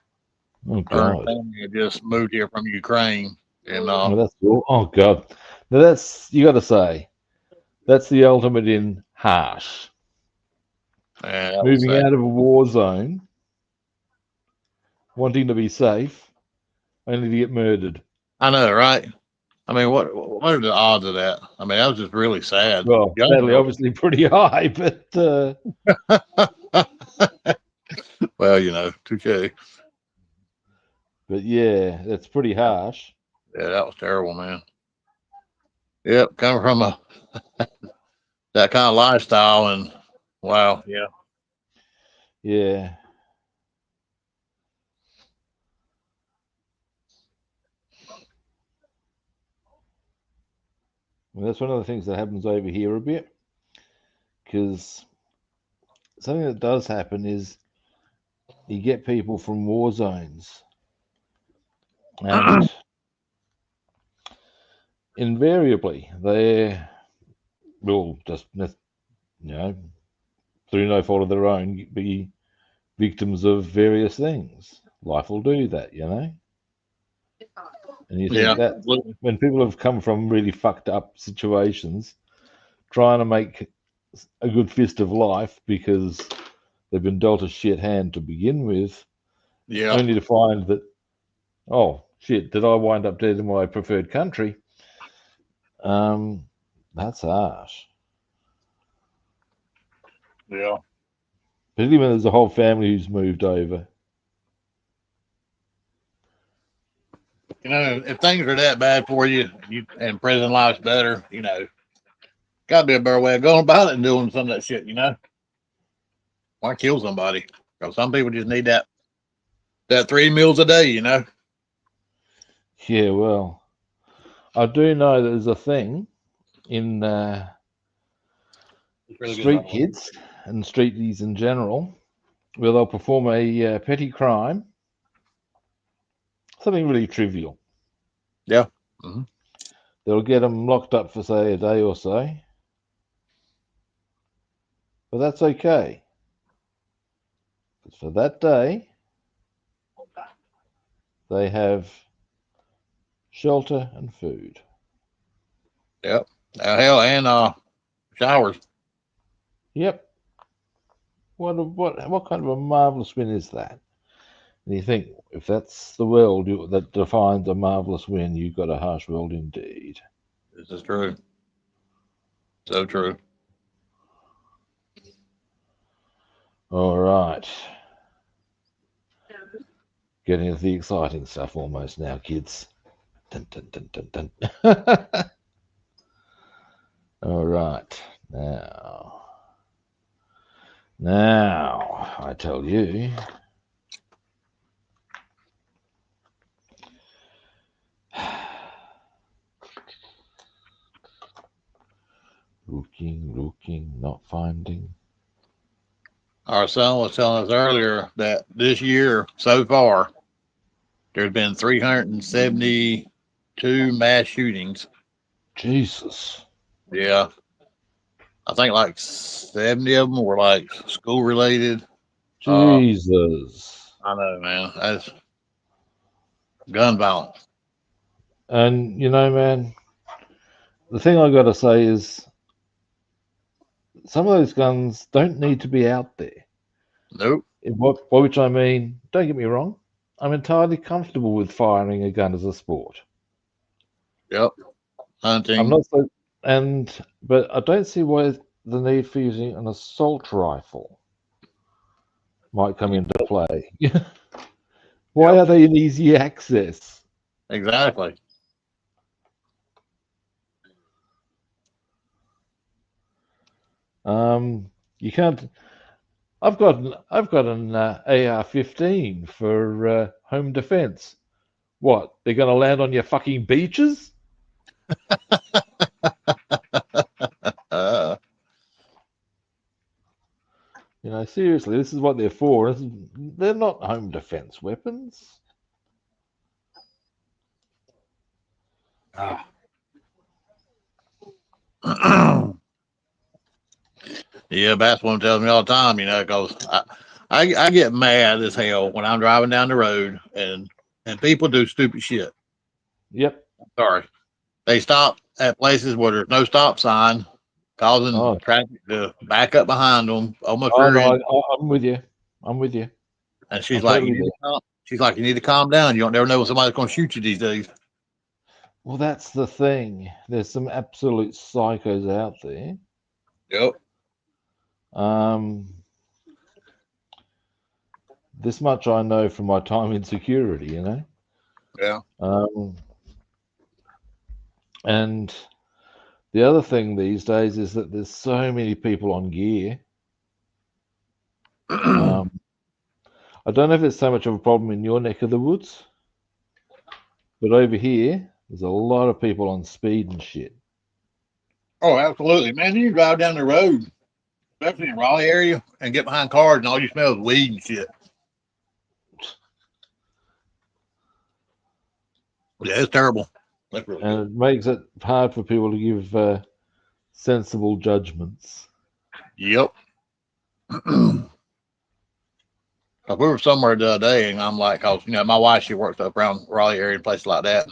Oh, Her God. family had just moved here from Ukraine. And Oh, that's cool. Oh, God. Now, you got to say, that's the ultimate in harsh. that was Moving sad. out of a war zone, wanting to be safe, only to get murdered. I know, right? I mean, what are the odds of that? I mean, that was just really sad. Well, Young sadly, girl. obviously pretty high, but Well, you know, touche. yeah, that's pretty harsh. Yeah, that was terrible, man. Yep, coming from that kind of lifestyle, and wow, yeah. Yeah. Well, that's one of the things that happens over here a bit, because something that does happen is you get people from war zones, and invariably they will just, through no fault of their own, be victims of various things. Life will do that, And you think that absolutely. when people have come from really fucked up situations, trying to make a good fist of life because they've been dealt a shit hand to begin with, Yeah, only to find that, oh shit, did I wind up dead in my preferred country? That's harsh. yeah. Particularly when there's a whole family who's moved over. You know, if things are that bad for you, and prison life's better, got to be a better way of going about it and doing some of that shit. Why kill somebody? Because some people just need that 3 meals a day. Yeah, well, I do know there's a thing in Really street kids and streeties in general where they'll perform a petty crime, something really trivial. Yeah. Mm-hmm. They'll get them locked up for, say, a day or so. But that's okay. Because for that day, they have shelter and food. Yep. Hell, and showers. Yep. What kind of a marvelous win is that? And you think, if that's the world that defines a marvelous win, you've got a harsh world indeed. This is true. So true. All right. Getting into the exciting stuff almost now, kids. Dun, dun, dun, dun, dun. All right. Now, I tell you, looking, not finding. Our son was telling us earlier that this year so far, there's been 372 mass shootings. Jesus. Yeah. I think like 70 of them were like school related. Jesus. I know, man. That's gun violence. And, man, the thing I got to say is some of those guns don't need to be out there. Nope. By which I mean, don't get me wrong, I'm entirely comfortable with firing a gun as a sport. Yep. Hunting. I'm not so, but I don't see why the need for using an assault rifle might come into play. Why are they in easy access? Exactly. You can't. I've got an AR-15 for home defense. What? They're going to land on your fucking beaches? Seriously, this is what they're for. They're not home defense weapons. Yeah, that's what tells me all the time, because I get mad as hell when I'm driving down the road and people do stupid shit. Yep. Sorry. They stop at places where there's no stop sign, causing traffic to back up behind them, almost rear end. I'm with you. I'm with you. And she's like, you need to calm down. You don't never know when somebody's going to shoot you these days. Well, that's the thing. There's some absolute psychos out there. Yep. This much I know from my time in security, Yeah. And the other thing these days is that there's so many people on gear. I don't know if it's so much of a problem in your neck of the woods, but over here, there's a lot of people on speed and shit. Oh, absolutely, man. You drive down the road, especially in Raleigh area, and get behind cars, and all you smell is weed and shit. Yeah, it's terrible. That's really and it makes it hard for people to give sensible judgments. Yep. We were somewhere the other day, and I'm like, cause my wife, she works up around Raleigh area and places like that,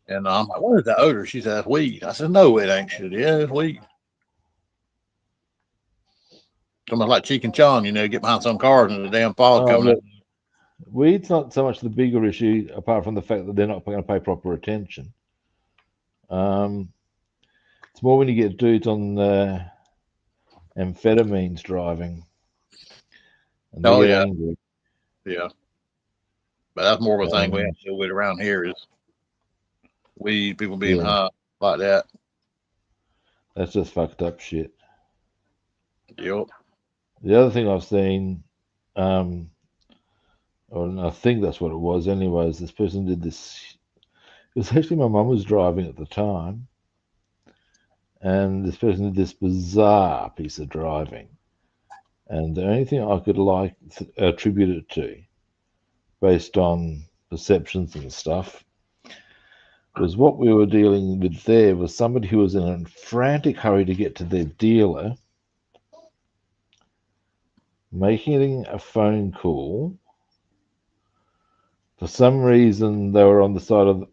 and I'm like, what is that odor? She said, that's weed. I said, no, it ain't. She said, yeah, it's weed. Almost like Cheek and Chong, get behind some cars and the damn fog coming out. Weed's not so much the bigger issue, apart from the fact that they're not going to pay proper attention. It's more when you get dudes on amphetamines driving. And they get angry. Yeah. But that's more of a thing we have to deal with around here is weed, people being high like that. That's just fucked up shit. Yep. The other thing I've seen, or I think that's what it was anyways, this person did this. It was actually my mum was driving at the time. And this person did this bizarre piece of driving. And the only thing I could attribute it to, based on perceptions and stuff, was what we were dealing with there was somebody who was in a frantic hurry to get to their dealer, making a phone call For some reason, they were on the side of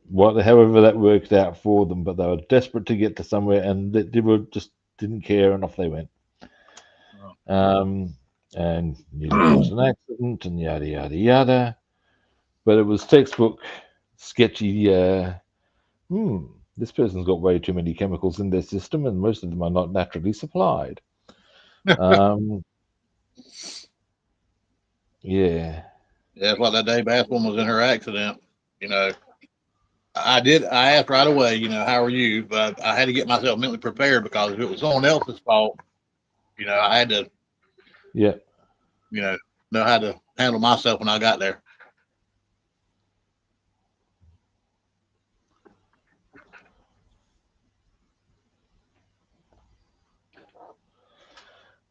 however that worked out for them, but they were desperate to get to somewhere, and they were just didn't care, and off they went. And nearly caused an accident, and yada yada yada. But it was textbook sketchy. This person's got way too many chemicals in their system, and most of them are not naturally supplied. Yeah. Yeah, it's like that day Bass woman was in her accident. You know, I asked right away, how are you? But I had to get myself mentally prepared because if it was someone else's fault, I had to, Yeah. Know how to handle myself when I got there.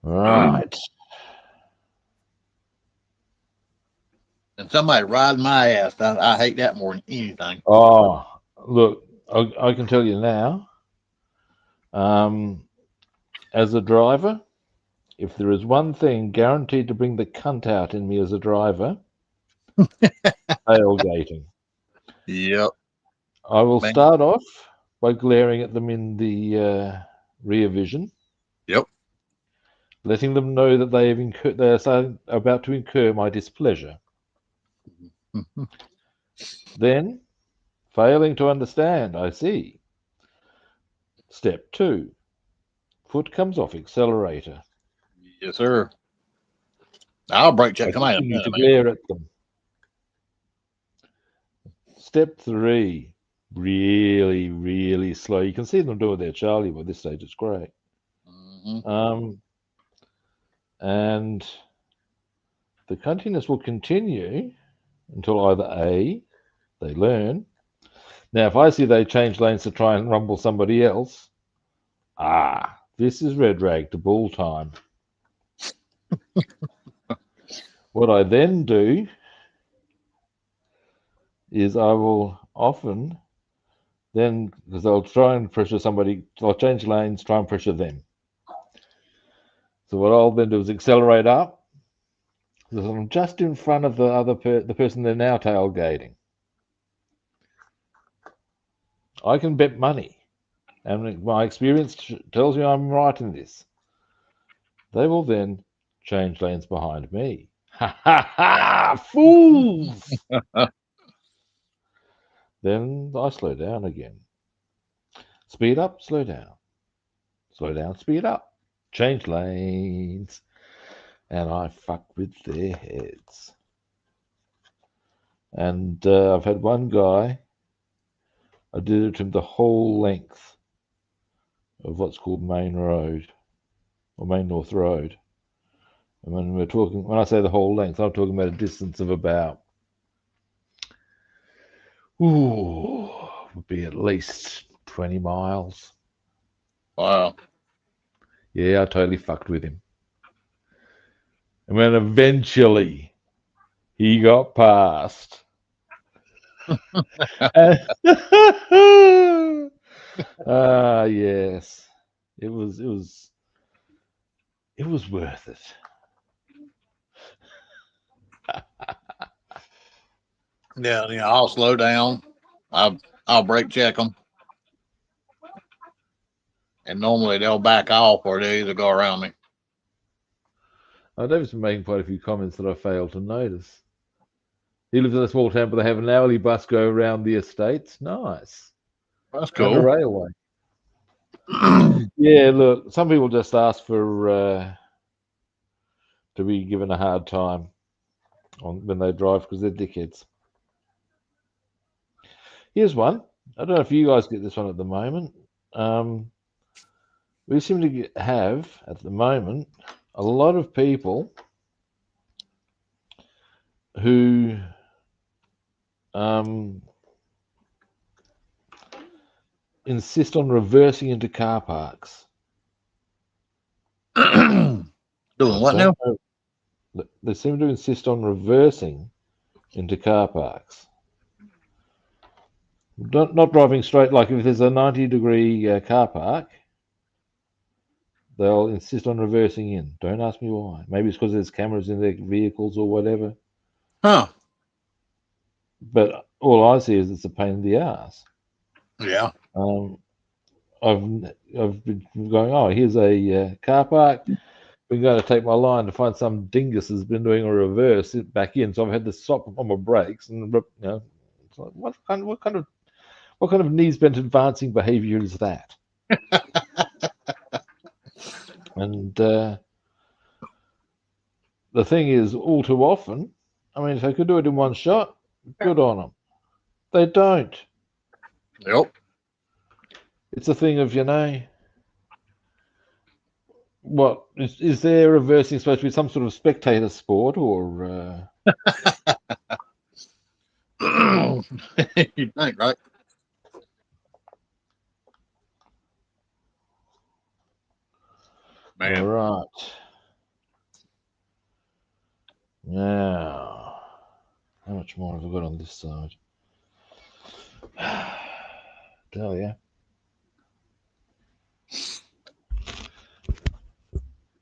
Right. And somebody riding my ass, I hate that more than anything. Oh, look, I can tell you now. As a driver, if there is one thing guaranteed to bring the cunt out in me as a driver, tailgating. Yep. I will Man. start off by glaring at them in the rear vision. Yep. Letting them know that they are about to incur my displeasure. Then, failing to understand, I see. Step 2. Foot comes off accelerator. Yes, sir. I'll brake check I somebody in a continue minute, to man. glare at them. Step 3. Really, really slow. You can see them doing their Charlie by this stage. It's great. And the cuntiness will continue until either A, they learn. Now, if I see they change lanes to try and rumble somebody else, this is red rag to bull time. What I then do is I will often then, because I'll try and pressure somebody, I'll change lanes, try and pressure them. So what I'll then do is accelerate up, because I'm just in front of the person they're now tailgating. I can bet money, and my experience tells me I'm right in this. They will then change lanes behind me. Ha ha ha! Fools! Then I slow down again. Speed up, slow down. Slow down, speed up. Change lanes. And I fuck with their heads. And I've had one guy, I did it to him the whole length of what's called Main Road, or Main North Road. And when I say the whole length, I'm talking about a distance of about, would be at least 20 miles. Wow. Yeah, I totally fucked with him. And then eventually he got past. Yes. It was worth it. Yeah, I'll slow down. I'll brake check them, and normally they'll back off or they either go around me. David's been making quite a few comments that I failed to notice. He lives in a small town, but they have an hourly bus go around the estates. Nice. That's And a cool. railway. Yeah, look, some people just ask for to be given a hard time when they drive because they're dickheads. Here's one. I don't know if you guys get this one at the moment. We seem to have, at the moment, a lot of people who insist on reversing into car parks. Doing what now? They seem to insist on reversing into car parks. Not driving straight, like if there's a 90-degree car park, they'll insist on reversing in. Don't ask me why. Maybe it's because there's cameras in their vehicles or whatever. Huh. but all I see is it's a pain in the ass. Yeah. I've been going, oh, here's a car park. Been going to take my line to find some dingus has been doing a reverse back in, so I've had to stop on my brakes, and it's like, what kind of knees bent advancing behaviour is that? And the thing is, all too often, I mean, if they could do it in one shot, good on them. They don't. Yep. It's a thing of, what is there reversing supposed to be some sort of spectator sport, or You think, right? Man. all right? Now, how much more have I got on this side? Tell ya.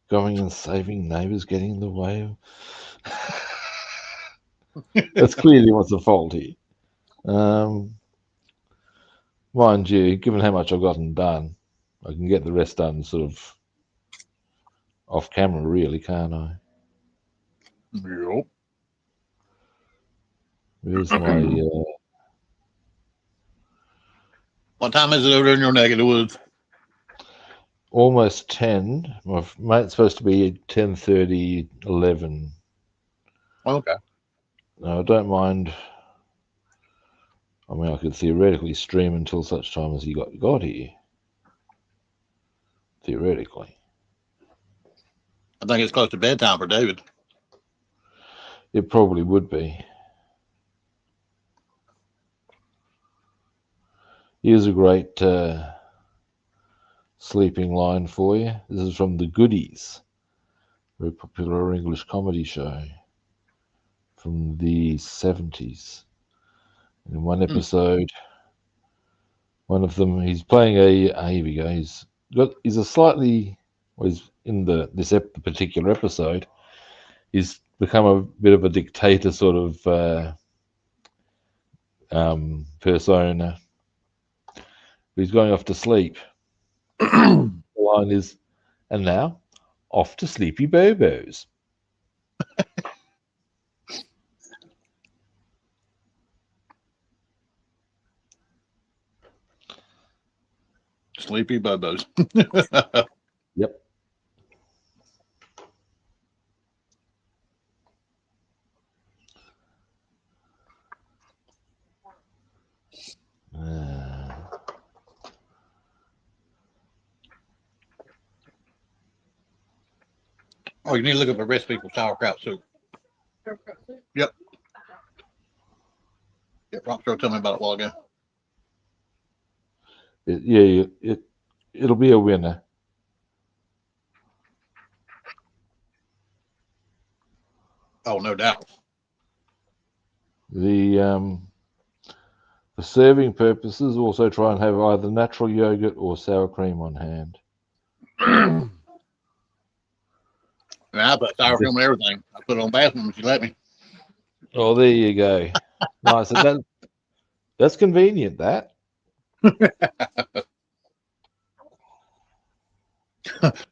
Going and saving neighbours getting in the way of... That's clearly what's the fault here. Mind you, given how much I've gotten done, I can get the rest done sort of off camera, really, can't I? Yep. Where's my... What time is it over there in your neck of the woods? almost 10. My mate's supposed to be at 10:30, 11. Okay. Now, I don't mind. I mean, I could theoretically stream until such time as he got here. Theoretically. I think it's close to bedtime for David. It probably would be. Here's a great sleeping line for you. This is from The Goodies, very popular English comedy show from the 70s. In one episode, one of them, he's playing here we go. He's a slightly, well, he's in this particular episode, he's become a bit of a dictator sort of persona. He's going off to sleep. The line is, and now, off to sleepy bobos. Sleepy Bobos. Yep. Oh, you need to look up a recipe for sauerkraut soup. Yep. Yep. Rockstar told me about it a while ago. It'll be a winner. Oh, no doubt. For serving purposes, also try and have either natural yogurt or sour cream on hand. I put sour cream on everything. I put it on bathroom if you let me. Oh, there you go. Nice. That's convenient, that. She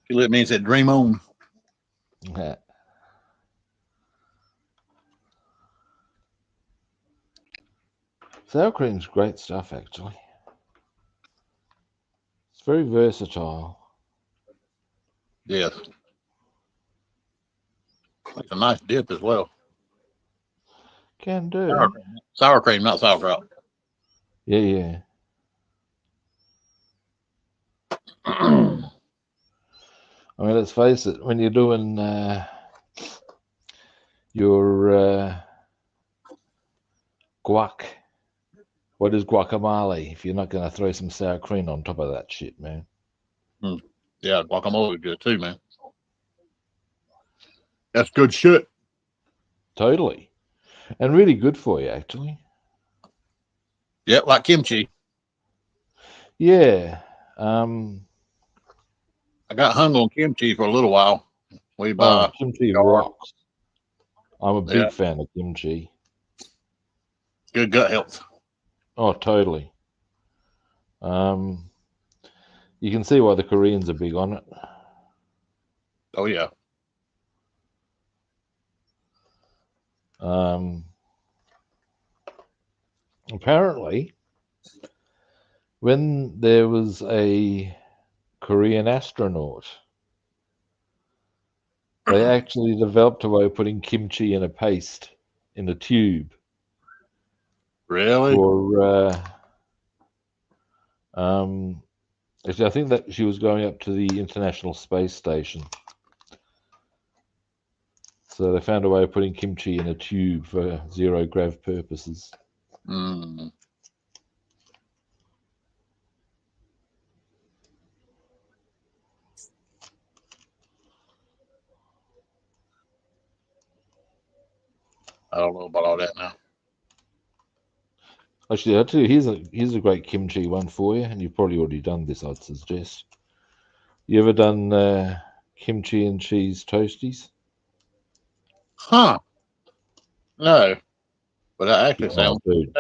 let me and said, dream on. Yeah. Sour cream's great stuff, actually. It's very versatile. Yes. It's a nice dip as well. Can do. Sour cream, not sauerkraut. Yeah. I mean, let's face it, when you're doing your guac, what is guacamole if you're not going to throw some sour cream on top of that shit, man? Yeah, guacamole is good too, man. That's good shit. Totally. And really good for you, actually. Yeah, like kimchi. Yeah. I got hung on kimchi for a little while. Kimchi rocks. I'm a big fan of kimchi. Good gut health. Oh, totally. You can see why the Koreans are big on it. Oh yeah. Apparently, when there was a Korean astronaut, they actually developed a way of putting kimchi in a paste in a tube Really? for. Actually, I think that she was going up to the International Space Station. So they found a way of putting kimchi in a tube for zero grav purposes. Mm. I don't know about all that now. Actually, I'll tell you, here's a great kimchi one for you, and you've probably already done this, I'd suggest. You ever done kimchi and cheese toasties? Huh? No, but that actually Oh, sounds. dude,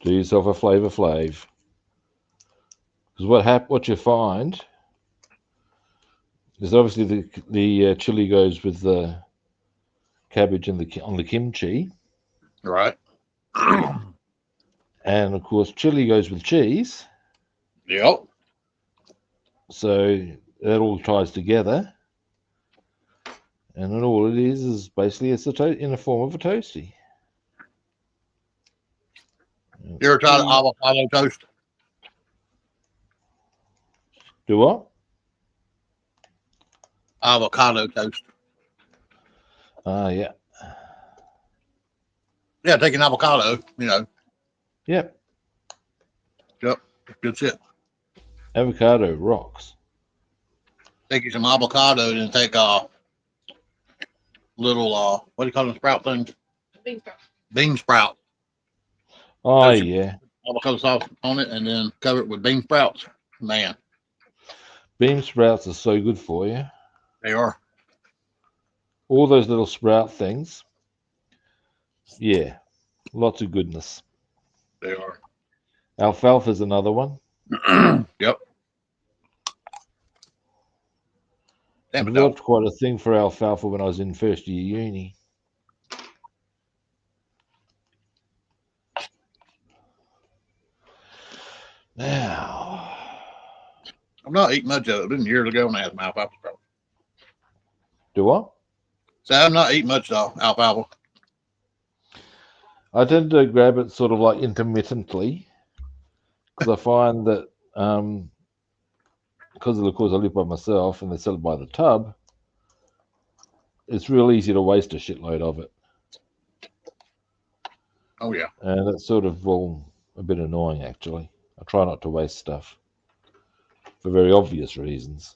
do yourself a Flavor Flav. Because what you find is obviously the chili goes with the cabbage and on the kimchi, Right. and of course chili goes with cheese, Yep. so that all ties together. And then all it is basically it's in a form of a toasty. You ever tried avocado toast? Do what? Avocado toast. Yeah. Yeah, take an avocado. Yep. Yep. Good shit. Avocado rocks. Take you some avocado and take a little what do you call them sprout things? Bean sprout. Bean sprout. Oh Toast yeah. avocado sauce on it and then cover it with bean sprouts. Man, Bean sprouts are so good for you. they are. All those little sprout things. Yeah. Lots of goodness. They are. Alfalfa's another one. Yep. I Damn it, dog. developed quite a thing for alfalfa when I was in first year uni. Now, I'm not eating much of it. It been years ago when I had my alfalfa sprout. do what? So I'm not eating much of alfalfa. I tend to grab it sort of like intermittently because I find that because of course I live by myself and they sell it by the tub, it's real easy to waste a shitload of it. Oh yeah. And that's sort of a bit annoying actually. I try not to waste stuff for very obvious reasons.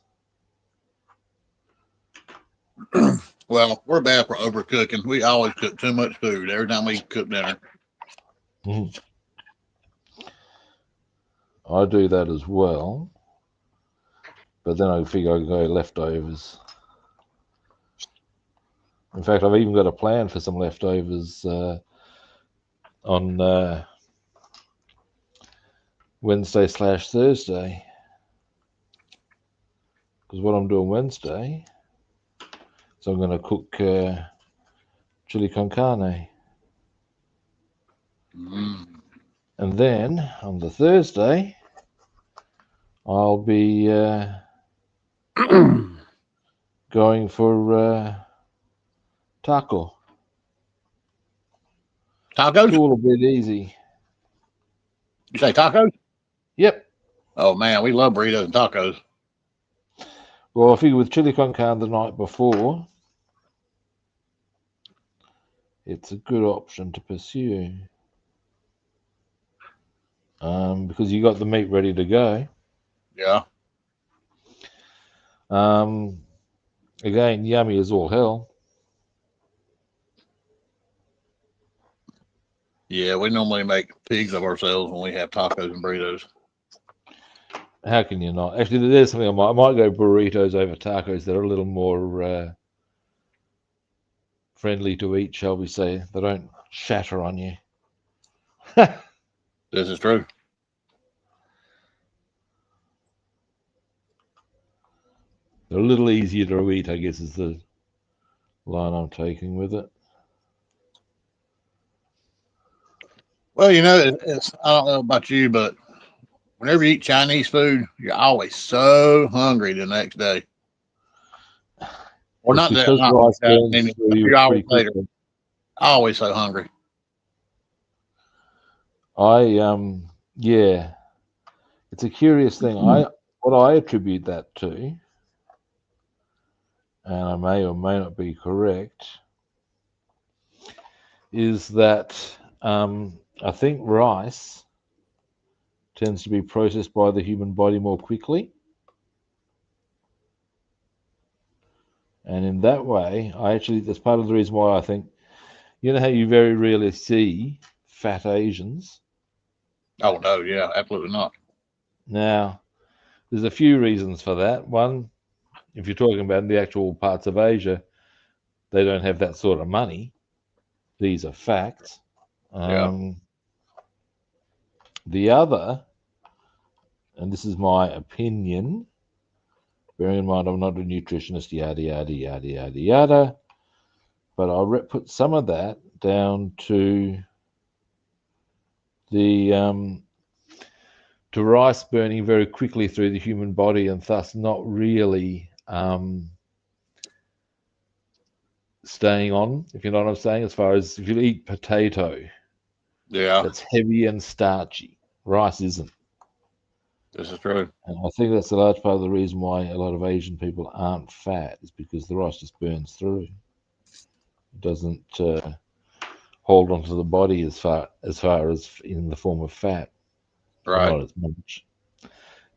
Well, we're bad for overcooking. We always cook too much food every time we cook dinner. Mhm. I do that as well, but then I figure I go leftovers. In fact, I've even got a plan for some leftovers on Wednesday/Thursday. Because what I'm doing Wednesday, so I'm going to cook chili con carne. Mm. And then on the Thursday, I'll be going for taco. Tacos? It's all a bit easy. You say tacos? Yep. Oh man, we love burritos and tacos. Well, I figure with chili con carne the night before, it's a good option to pursue. Because you got the meat ready to go. Yeah. Again, yummy as all hell. Yeah, we normally make pigs of ourselves when we have tacos and burritos. How can you not? Actually, there's something I might go burritos over tacos. They're a little more friendly to eat, shall we say? They don't shatter on you. This is true. They're a little easier to eat, I guess, is the line I'm taking with it. Well, you know, it's I don't know about you, but whenever you eat Chinese food, you're always so hungry the next day. Or It's not that, because not rice that, I burns mean, through a you few hours pretty later, quickly. always so hungry. Yeah, it's a curious thing. What I attribute that to, and I may or may not be correct, is that I think rice tends to be processed by the human body more quickly. And in that way, that's part of the reason why I think, you know how you very rarely see fat Asians? Oh no, yeah, absolutely not. Now, there's a few reasons for that. One, if you're talking about the actual parts of Asia, they don't have that sort of money. These are facts. Yeah. The other, and this is my opinion, bearing in mind I'm not a nutritionist, yada, yada, yada, yada, yada, but I'll put some of that down to the to rice burning very quickly through the human body and thus not really staying on, if you know what I'm saying, as far as if you eat potato, Yeah, that's heavy and starchy. Rice isn't. this is true. And I think that's a large part of the reason why a lot of Asian people aren't fat, is because the rice just burns through. It doesn't hold onto the body as far as in the form of fat, or Right. not as much.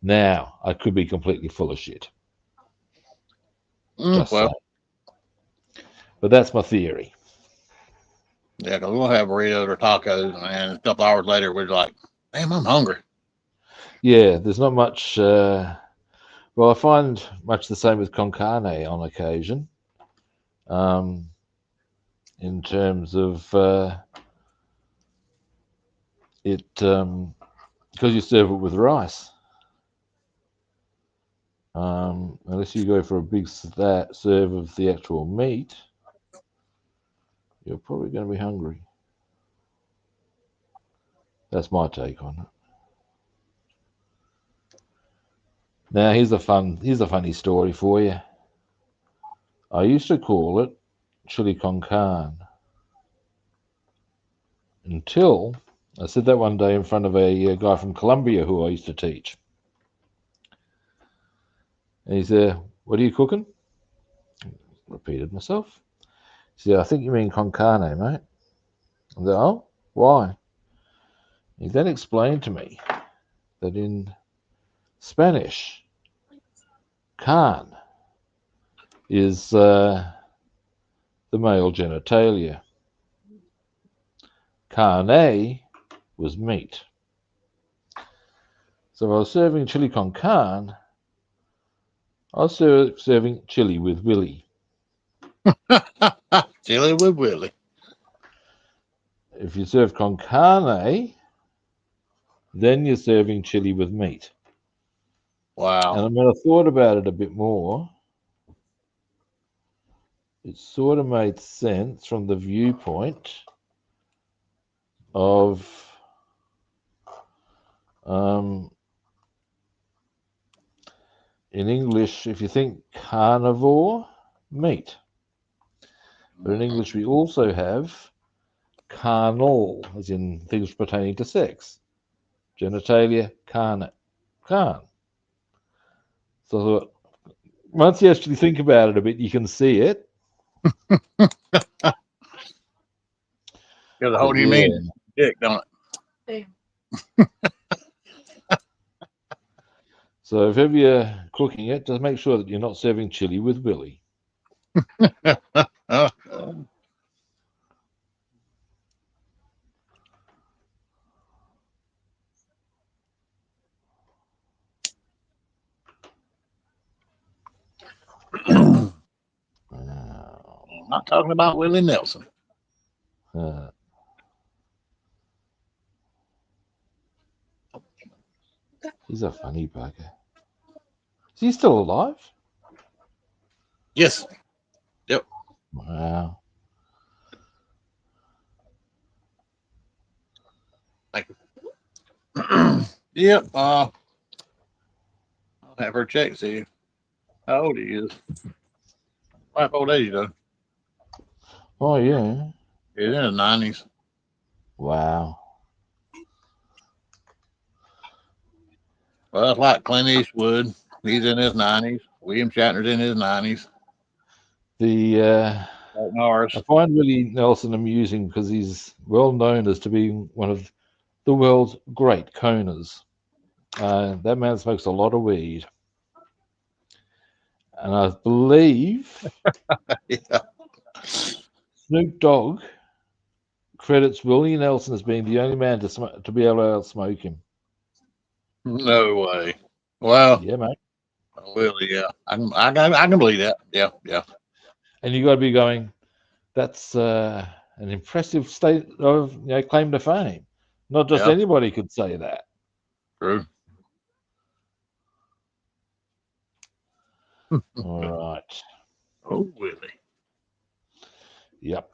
Now, I could be completely full of shit. Just Well, saying. But that's my theory. yeah, because we'll have burritos or tacos, and a couple hours later, we're like, damn, I'm hungry. Yeah, there's not much. Well, I find much the same with con carne on occasion, in terms of it, because you serve it with rice. Unless you go for a big serve of the actual meat, you're probably going to be hungry. That's my take on it. Now, here's a funny story for you. I used to call it chili con carne until I said that one day in front of a guy from Colombia who I used to teach. And he said, "What are you cooking?" Repeated myself. He said, "I think you mean con carne, mate." I said, "Oh, why?" He then explained to me that in Spanish, carne is the male genitalia. Carne was meat. So if I was serving chili con carne, I was serving chili with Willie. Chili with Willie. If you serve con carne, then you're serving chili with meat. Wow. And when I thought about it a bit more, it sort of made sense from the viewpoint of in English, if you think carnivore, meat. But in English, we also have carnal, as in things pertaining to sex. Genitalia, carne. So I thought, once you actually think about it a bit, you can see it. Yeah, the But whole you yeah, mean dick, don't it? so if ever you're cooking it, just make sure that you're not serving chili with Willie. I'm not talking about Willie Nelson. He's a funny bugger. Is he still alive? Yes. Wow. Thank you. Yep. I'll have her check, see how old he is. What old age though? Oh, yeah. He's in his 90s. Wow. Well, it's like Clint Eastwood. He's in his 90s. William Shatner's in his 90s. The Like Norris. I find Willie Nelson amusing because he's well known as to being one of the world's great coners. That man smokes a lot of weed. And I believe Yeah. Snoop Dogg credits Willie Nelson as being the only man to be able to outsmoke him. No way. Well, Yeah, mate. Willie, yeah. I can believe that. Yeah, yeah. And you got to be going, that's an impressive state of claim to fame. Not just Yeah. anybody could say that. True. All right. Oh, Willie. Yep.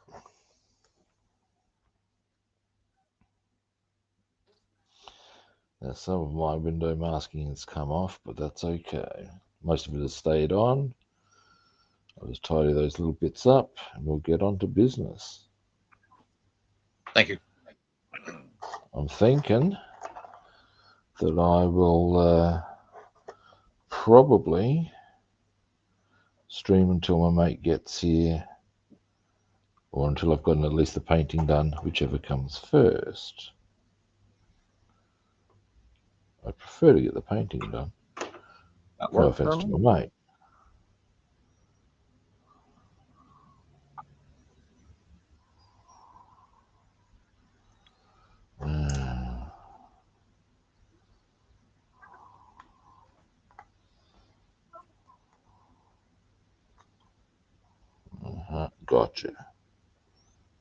Now, some of my window masking has come off, but that's okay. Most of it has stayed on. I'll just tidy those little bits up and we'll get on to business. Thank you. I'm thinking that I will probably stream until my mate gets here or until I've gotten at least the painting done, whichever comes first. I prefer to get the painting done. That No works. offense to my mate. Gotcha.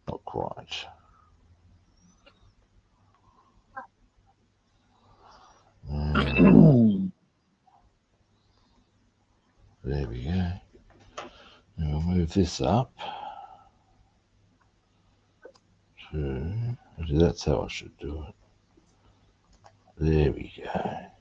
Not quite. There we go. And we'll move this up to, that's how I should do it. There we go.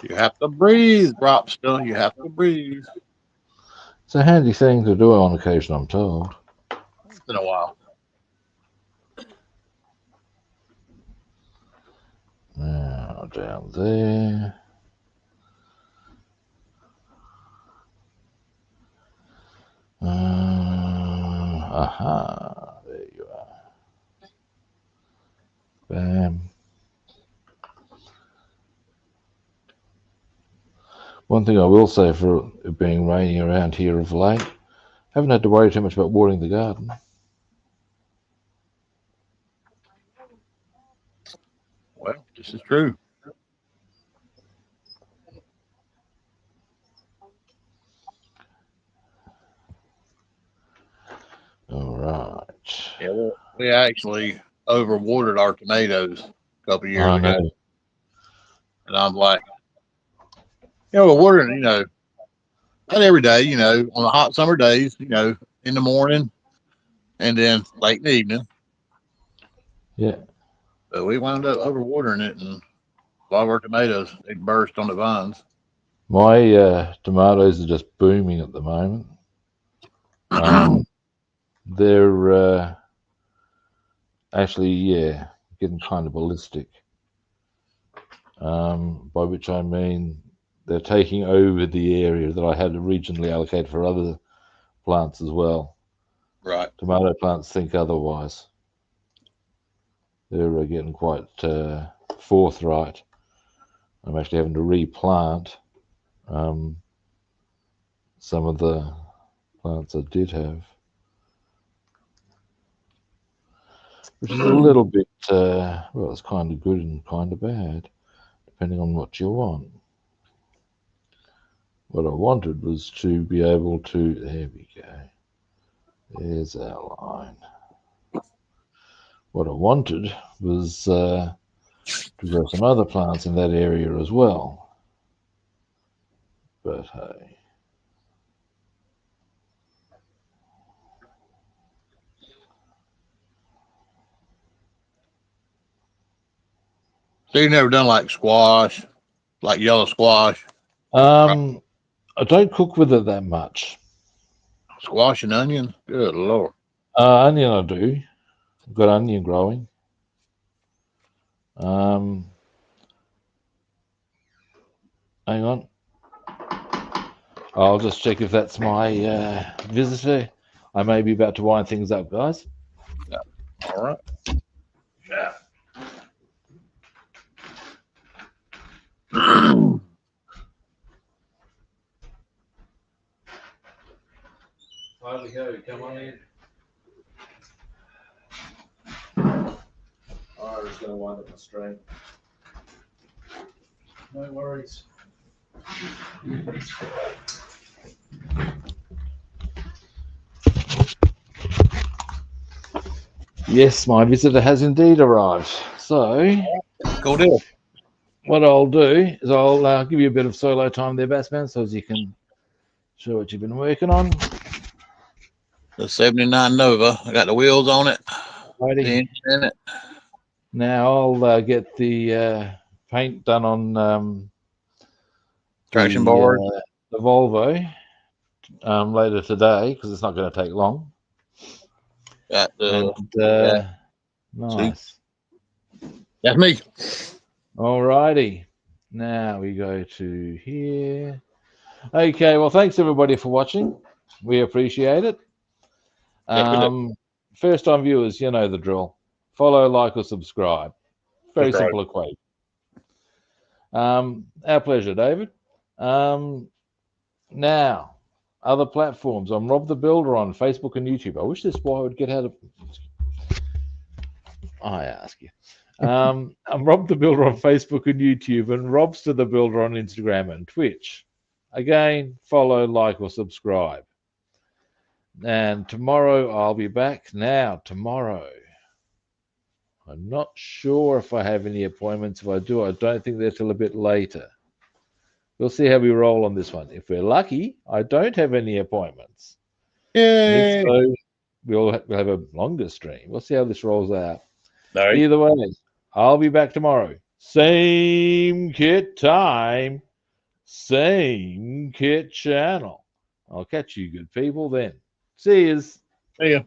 You have to breathe, Dropster. You have to breathe. It's a handy thing to do on occasion, I'm told. Once in a while. Now down there. Aha, there you are. Bam. One thing I will say for it being raining around here of late, haven't had to worry too much about watering the garden. Well, this is true. All right. Yeah, we actually overwatered our tomatoes a couple of years I ago. know. And I'm like, we're watering, not every day, on the hot summer days, in the morning and then late in the evening. Yeah. But we wound up overwatering it, and a lot of our tomatoes, they burst on the vines. My tomatoes are just booming at the moment. They're actually, getting kind of ballistic. By which I mean they're taking over the area that I had originally allocated for other plants as well. Right. Tomato plants think otherwise. They're getting quite forthright. I'm actually having to replant some of the plants I did have, which is a little bit, well, it's kind of good and kind of bad, depending on what you want. What I wanted was to be able to, there we go, There's our line. What I wanted was to grow some other plants in that area as well. But hey. So you've never done like squash, like yellow squash, I don't cook with it that much. squash and onion? Good Lord. Onion I do. I've got onion growing. Hang on. I'll just check if that's my visitor. I may be about to wind things up, guys. All right. Yeah. There we go. Come on in. I was going to wind up my stream. No worries. Yes, my visitor has indeed arrived. So, Cool deal. what I'll do is I'll give you a bit of solo time there, Bassman, so as you can show what you've been working on. The 79 Nova. I got the wheels on it. Righty. The engine in it. Now I'll get the paint done on Traction board. the Volvo later today because it's not going to take long. Got the. And, nice. That's me. Alrighty. Now we go to here. Okay, well, thanks everybody for watching. We appreciate it. Yes, we do. First time viewers, you know the drill. Follow, like, or subscribe. Very That's right. simple equation. Our pleasure, David. Now, other platforms. I'm Rob the Builder on Facebook and YouTube. I wish this boy would get out of. I ask you. I'm Rob the Builder on Facebook and YouTube, and Robster the Builder on Instagram and Twitch. Again, follow, like, or subscribe. And tomorrow I'll be back. Now, tomorrow, I'm not sure if I have any appointments. If I do, I don't think they're till a bit later. We'll see how we roll on this one. If we're lucky, I don't have any appointments. Yay. If so, we'll have a longer stream. We'll see how this rolls out. All right. Either way, I'll be back tomorrow. Same kit time, same kit channel. I'll catch you good people then. See yous. See ya.